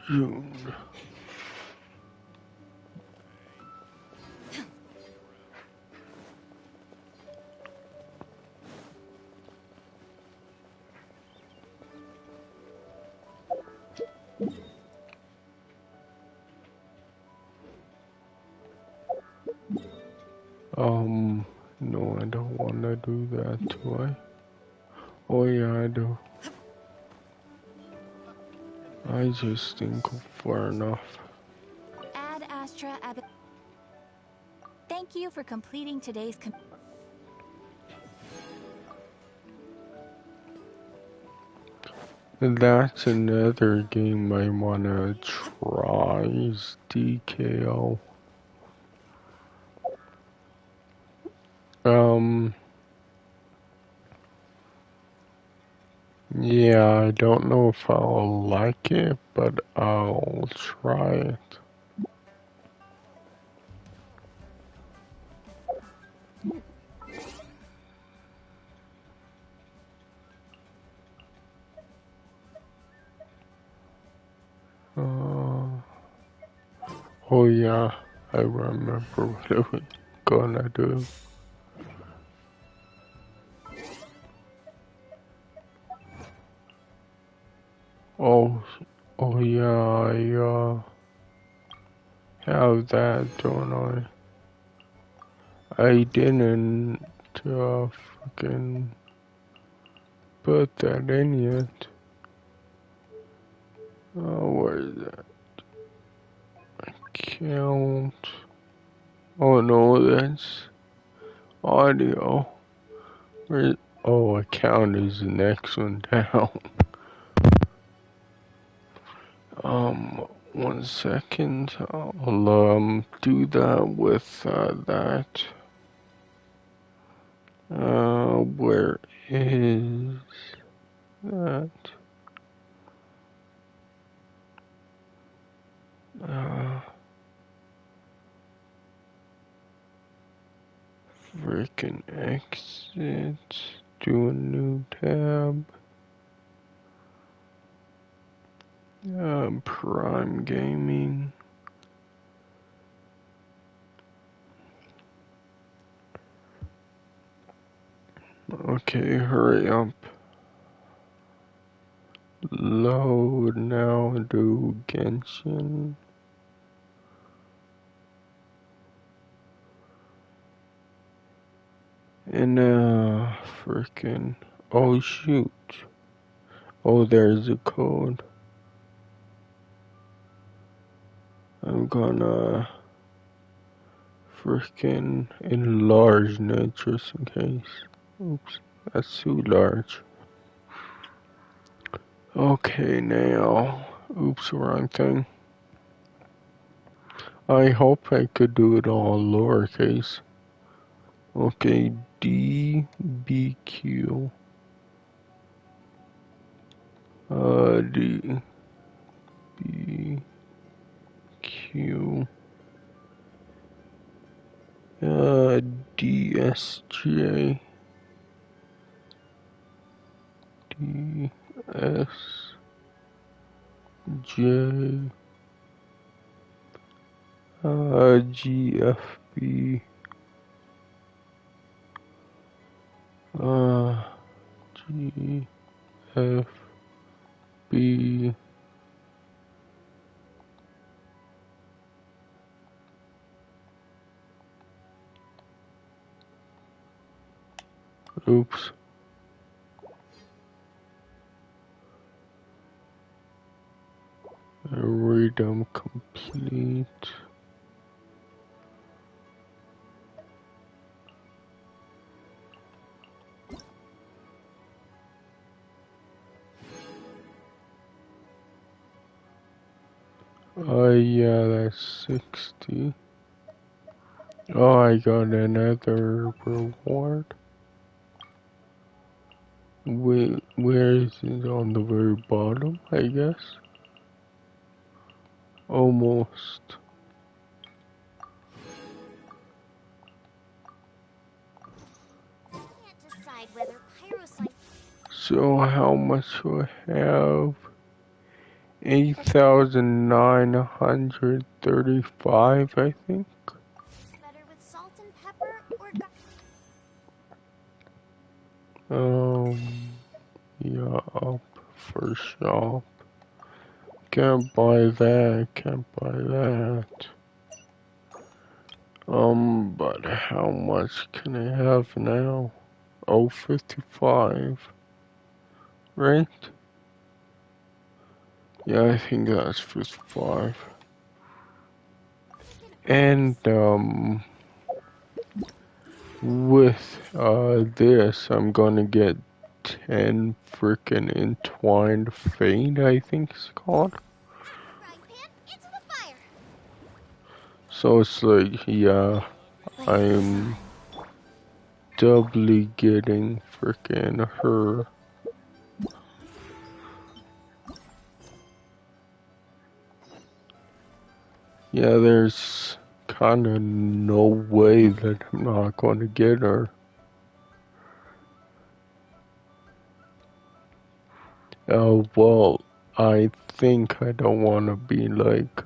June. No, I don't want to do that, do I? Oh yeah, I do. I just think far enough. Ad Astra Ab. Thank you for completing today's. That's another game I wanna try is DKO. Yeah, I don't know if I'll like it, but I'll try it. Oh yeah, I remember what I was gonna do. Oh, oh yeah, I have that, don't I didn't fucking put that in yet. Where is that? Account. Oh no, that's audio. Where? Oh, account is the next one down. 1 second. I'll do that with that. Where is that? Freaking exit. Do a new tab. Prime Gaming. Okay, hurry up. Load now, do Genshin. And freaking, oh shoot. Oh, there's a code. I'm gonna freaking enlarge it just in case. Oops, that's too large. Okay, now. Oops, wrong thing. I hope I could do it all lowercase. Okay, DBQ. DBQ. DSJ. DSJ. GFB. GFB. Oops. Read complete. Yeah, that's 60. Oh, I got another reward. Wait, where is it? On the very bottom, I guess? Almost. Can't decide whether pyrocyte. So how much do I have? 8,935, I think. Better with salt and pepper or Yeah, up for shop. Can't buy that, can't buy that. But how much can I have now? Oh, 55. Right? Yeah, I think that's 55. And, with, this, I'm gonna get 10 frickin' entwined fate, I think it's called. So it's like, yeah, I'm doubly getting frickin' her. Yeah, there's kinda no way that I'm not gonna get her. Well, I think I don't wanna be like,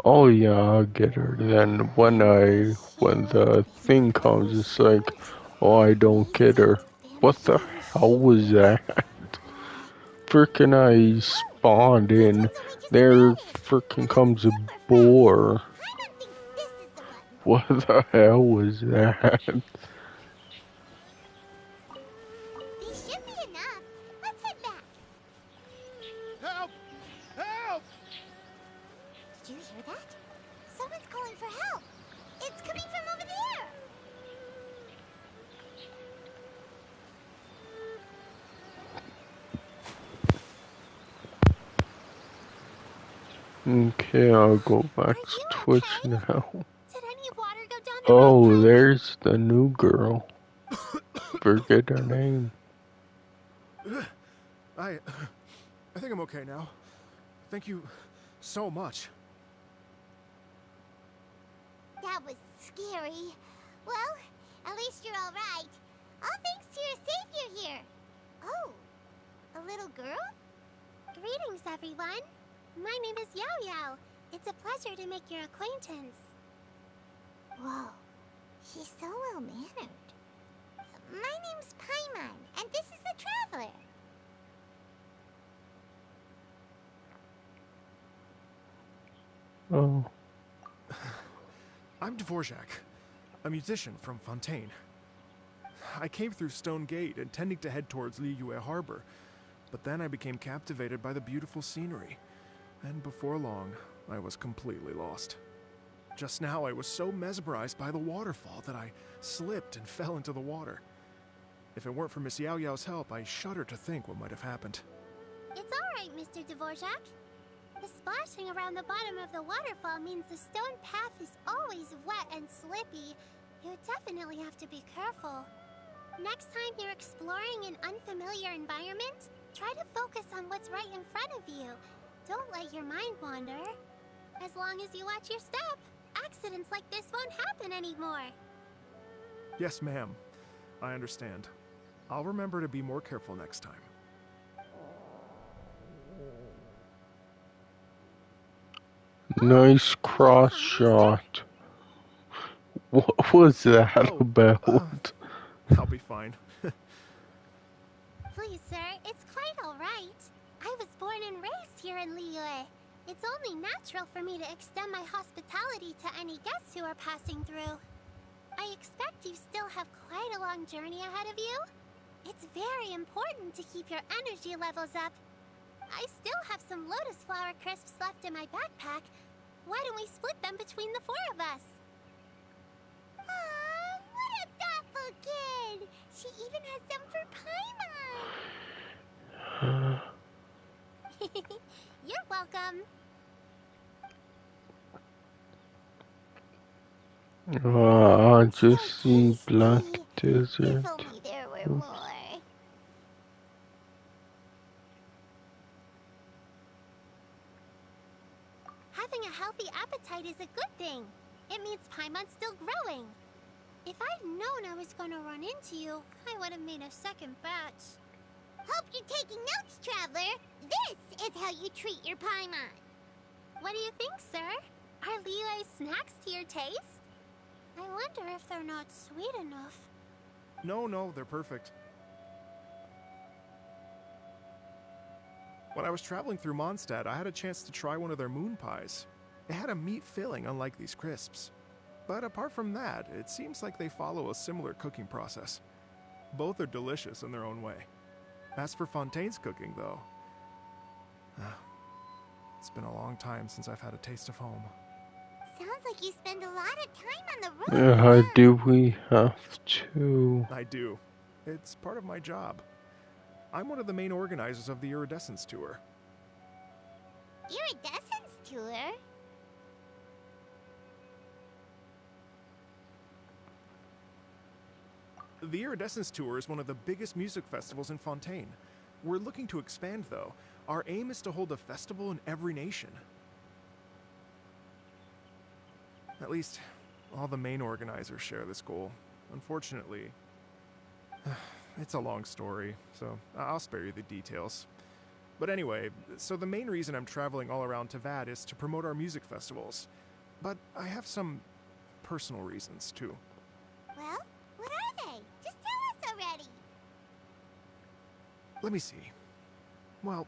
oh yeah, I'll get her. Then when the thing comes, it's like, oh, I don't get her. What the hell was that? Frickin' I spawned in, there frickin' comes a boar. What the hell was that? These should be enough. Let's head back. Help! Help! Did you hear that? Someone's calling for help. It's coming from over there. Okay, I'll go back to Twitch now. Did any water go down the Oh, there's the new girl. Forget her name. I think I'm okay now. Thank you so much. That was scary. Well, at least you're all right. All thanks to your savior here. Oh, a little girl? Greetings, everyone. My name is Yao Yao. It's a pleasure to make your acquaintance. Whoa, she's so well-mannered. My name's Paimon, and this is the Traveler. Oh. I'm Dvorak, a musician from Fontaine. I came through Stone Gate intending to head towards Liyue Harbor, but then I became captivated by the beautiful scenery, and before long, I was completely lost. Just now, I was so mesmerized by the waterfall that I slipped and fell into the water. If it weren't for Miss Yao Yao's help, I shudder to think what might have happened. It's all right, Mr. Dvorak. The splashing around the bottom of the waterfall means the stone path is always wet and slippy. You definitely have to be careful. Next time you're exploring an unfamiliar environment, try to focus on what's right in front of you. Don't let your mind wander. As long as you watch your step, accidents like this won't happen anymore. Yes, ma'am. I understand. I'll remember to be more careful next time. Nice cross shot. What was that about? I'll be fine. Please, sir, it's quite all right. I was born and raised here in Liyue. It's only natural for me to extend my hospitality to any guests who are passing through. I expect you still have quite a long journey ahead of you. It's very important to keep your energy levels up. I still have some lotus flower crisps left in my backpack. Why don't we split them between the four of us? Aw, what a thoughtful kid! She even has some for Paimon! You're welcome. I just see Black If Desert. only there were Oops. more. Having a healthy appetite is a good thing. It means Paimon's still growing. If I'd known I was gonna run into you, I would have made a second batch. Hope you're taking notes, Traveler. This is how you treat your Paimon. What do you think, sir? Are Liyue's snacks to your taste? I wonder if they're not sweet enough. No, they're perfect. When I was traveling through Mondstadt, I had a chance to try one of their moon pies. It had a meat filling, unlike these crisps. But apart from that, it seems like they follow a similar cooking process. Both are delicious in their own way. As for Fontaine's cooking, though, it's been a long time since I've had a taste of home. Sounds like you spend a lot of time on the road. How do we have to? I do. It's part of my job. I'm one of the main organizers of the Iridescence Tour. Iridescence Tour? The Iridescence Tour is one of the biggest music festivals in Fontaine. We're looking to expand, though. Our aim is to hold a festival in every nation. At least, all the main organizers share this goal. Unfortunately, it's a long story, so I'll spare you the details. But anyway, so the main reason I'm traveling all around Tavad is to promote our music festivals. But I have some personal reasons, too. Well, what are they? Just tell us already. Let me see. Well,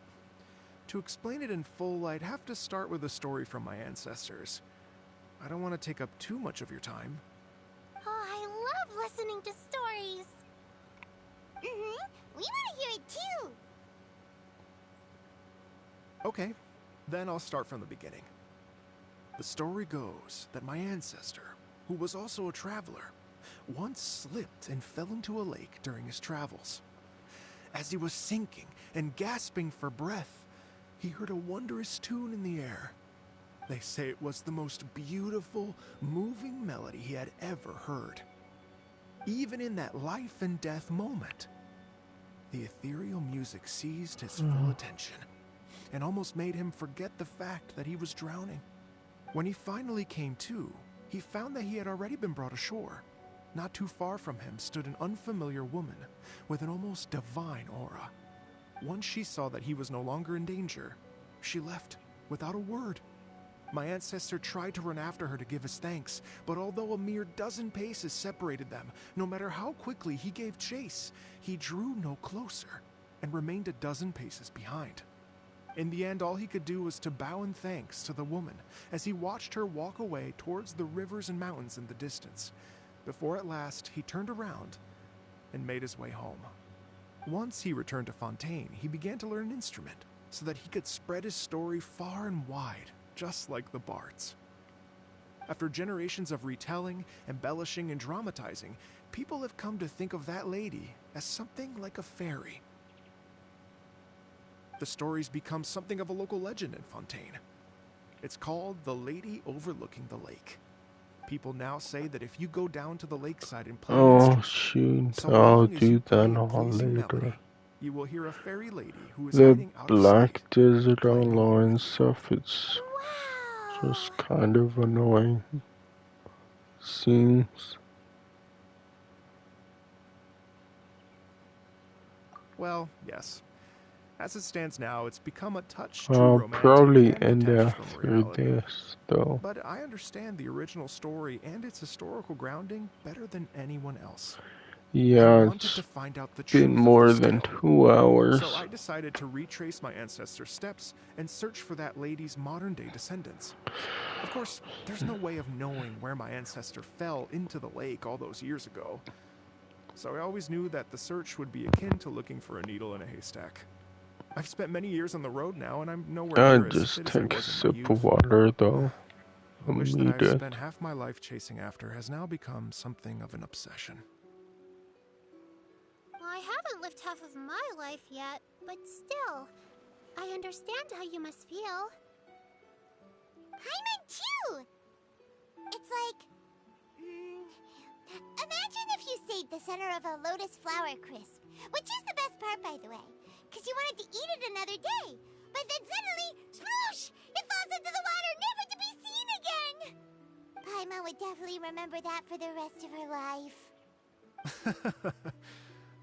to explain it in full, I'd have to start with a story from my ancestors. I don't want to take up too much of your time. Oh, I love listening to stories. We want to hear it too. Okay, then I'll start from the beginning. The story goes that my ancestor, who was also a traveler, once slipped and fell into a lake during his travels. As he was sinking and gasping for breath, he heard a wondrous tune in the air. They say it was the most beautiful, moving melody he had ever heard. Even in that life and death moment, the ethereal music seized his full attention and almost made him forget the fact that he was drowning. When he finally came to, he found that he had already been brought ashore. Not too far from him stood an unfamiliar woman with an almost divine aura. Once she saw that he was no longer in danger, she left without a word. My ancestor tried to run after her to give his thanks, but although a mere dozen paces separated them, no matter how quickly he gave chase, he drew no closer and remained a dozen paces behind. In the end, all he could do was to bow in thanks to the woman as he watched her walk away towards the rivers and mountains in the distance, before at last he turned around and made his way home. Once he returned to Fontaine, he began to learn an instrument so that he could spread his story far and wide, just like the bards. After generations of retelling, embellishing, and dramatizing, people have come to think of that lady as something like a fairy. The story's become something of a local legend in Fontaine. It's called the Lady Overlooking the Lake. People now say that if you go down to the lakeside and play an Oh instrument, shoot, so I'll long as you do play that a all pleasing later. melody, you will hear a fairy lady who is The hiding out of Black sight, Desert playing away Online with you. stuff, it's Wow. just kind of annoying. Seems. Well, yes. As it stands now, it's become a touch too I'll romantic probably and end detached from after reality. this, though. But I understand the original story and its historical grounding better than anyone else. I Yeah, wanted to it's find out the been truth of more this than tale. 2 hours. So I decided to retrace my ancestors' steps and search for that lady's modern-day descendants. Of course, there's no way of knowing where my ancestor fell into the lake all those years ago. So I always knew that the search would be akin to looking for a needle in a haystack. I've spent many years on the road now, and I'm nowhere I'll near as just fit as I take a was in my sip of youth. water, though. The wish that Need I've it. spent half my life chasing after has now become something of an obsession. I haven't lived half of my life yet, but still, I understand how you must feel. Paimon too! It's like Imagine if you saved the center of a lotus flower crisp, which is the best part, by the way, because you wanted to eat it another day. But then suddenly, sploosh! It falls into the water, never to be seen again! Paimon would definitely remember that for the rest of her life.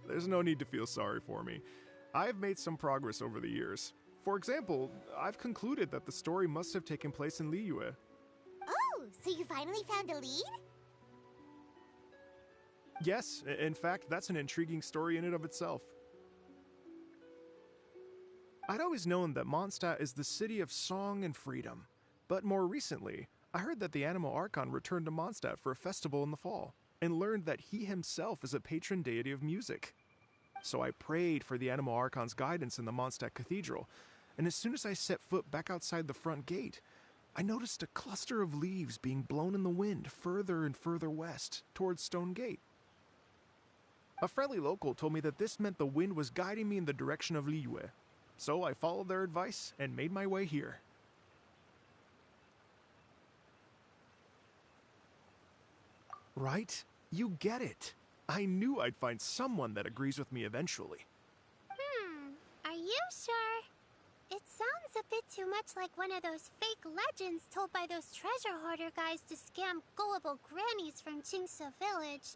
There's no need to feel sorry for me. I've made some progress over the years. For example, I've concluded that the story must have taken place in Liyue. Oh, so you finally found a lead? Yes, in fact, that's an intriguing story in and of itself. I'd always known that Mondstadt is the city of song and freedom, but more recently, I heard that the Animal Archon returned to Mondstadt for a festival in the fall, and learned that he himself is a patron deity of music. So I prayed for the Animal Archon's guidance in the Mondstadt Cathedral, and as soon as I set foot back outside the front gate, I noticed a cluster of leaves being blown in the wind further and further west, towards Stone Gate. A friendly local told me that this meant the wind was guiding me in the direction of Liyue, so I followed their advice and made my way here. Right? You get it. I knew I'd find someone that agrees with me eventually. Are you sure? It sounds a bit too much like one of those fake legends told by those treasure hoarder guys to scam gullible grannies from Jingsa Village.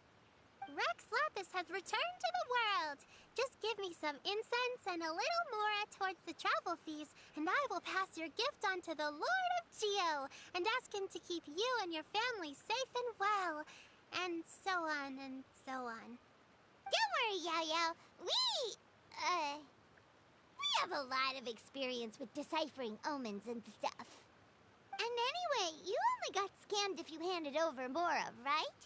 Rex Lapis has returned to the world. Just give me some incense and a little more towards the travel fees, and I will pass your gift on to the Lord of Geo and ask him to keep you and your family safe and well. And so on and so on. Don't worry, Yao Yao. We have a lot of experience with deciphering omens and stuff. And anyway, you only got scammed if you handed over Mora, right?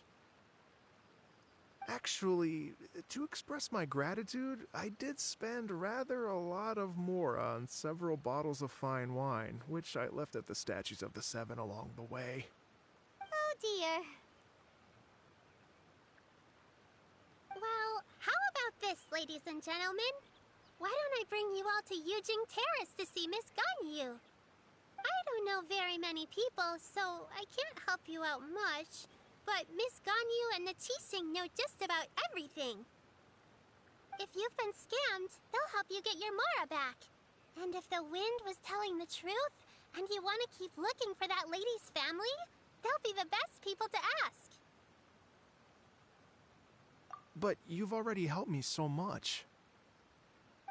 Actually, to express my gratitude, I did spend rather a lot of Mora on several bottles of fine wine, which I left at the statues of the Seven along the way. Oh dear. Well, how about this, ladies and gentlemen? Why don't I bring you all to Yujing Terrace to see Miss Ganyu? I don't know very many people, so I can't help you out much. But Miss Ganyu and the Qixing know just about everything. If you've been scammed, they'll help you get your Mora back. And if the wind was telling the truth, and you want to keep looking for that lady's family, they'll be the best people to ask. But you've already helped me so much.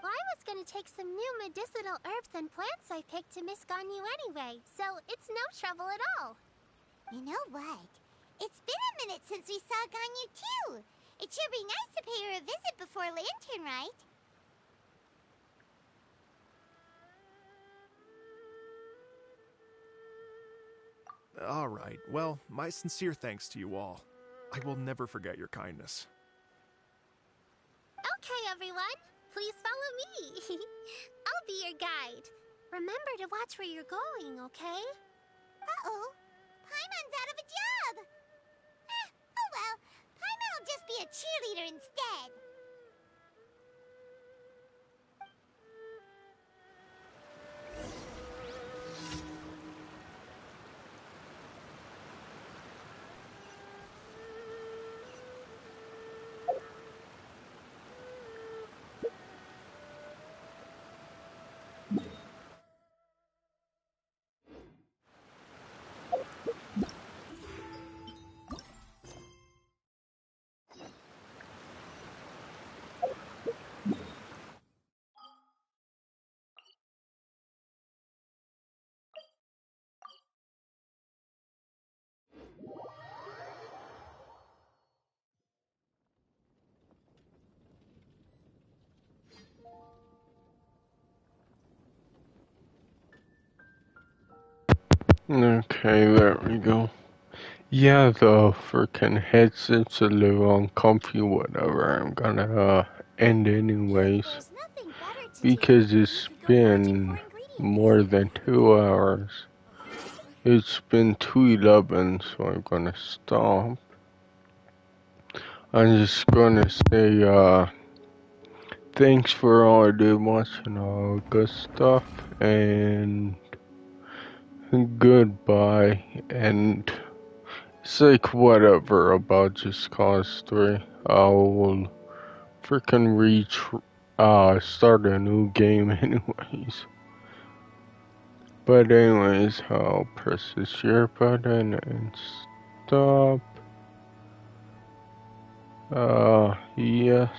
Well, I was going to take some new medicinal herbs and plants I picked to Miss Ganyu anyway, so it's no trouble at all. You know what? It's been a minute since we saw Ganyu too. It should be nice to pay her a visit before Lantern, right? All right, well, my sincere thanks to you all. I will never forget your kindness. Okay, everyone, please follow me. I'll be your guide. Remember to watch where you're going, okay? Uh-oh, Paimon's out of a job. Oh well, Paimon will just be a cheerleader instead. Okay, there we go. Yeah, the freaking headset's a little uncomfy, whatever. I'm gonna end anyways. Because it's been more than 2 hours. It's been 2:11, so I'm gonna stop. I'm just gonna say, thanks for all I did watching all good stuff, and goodbye, and It's like whatever about Just Cause 3. I'll freaking start a new game anyways. But anyways, I'll press the share button and stop. Yes.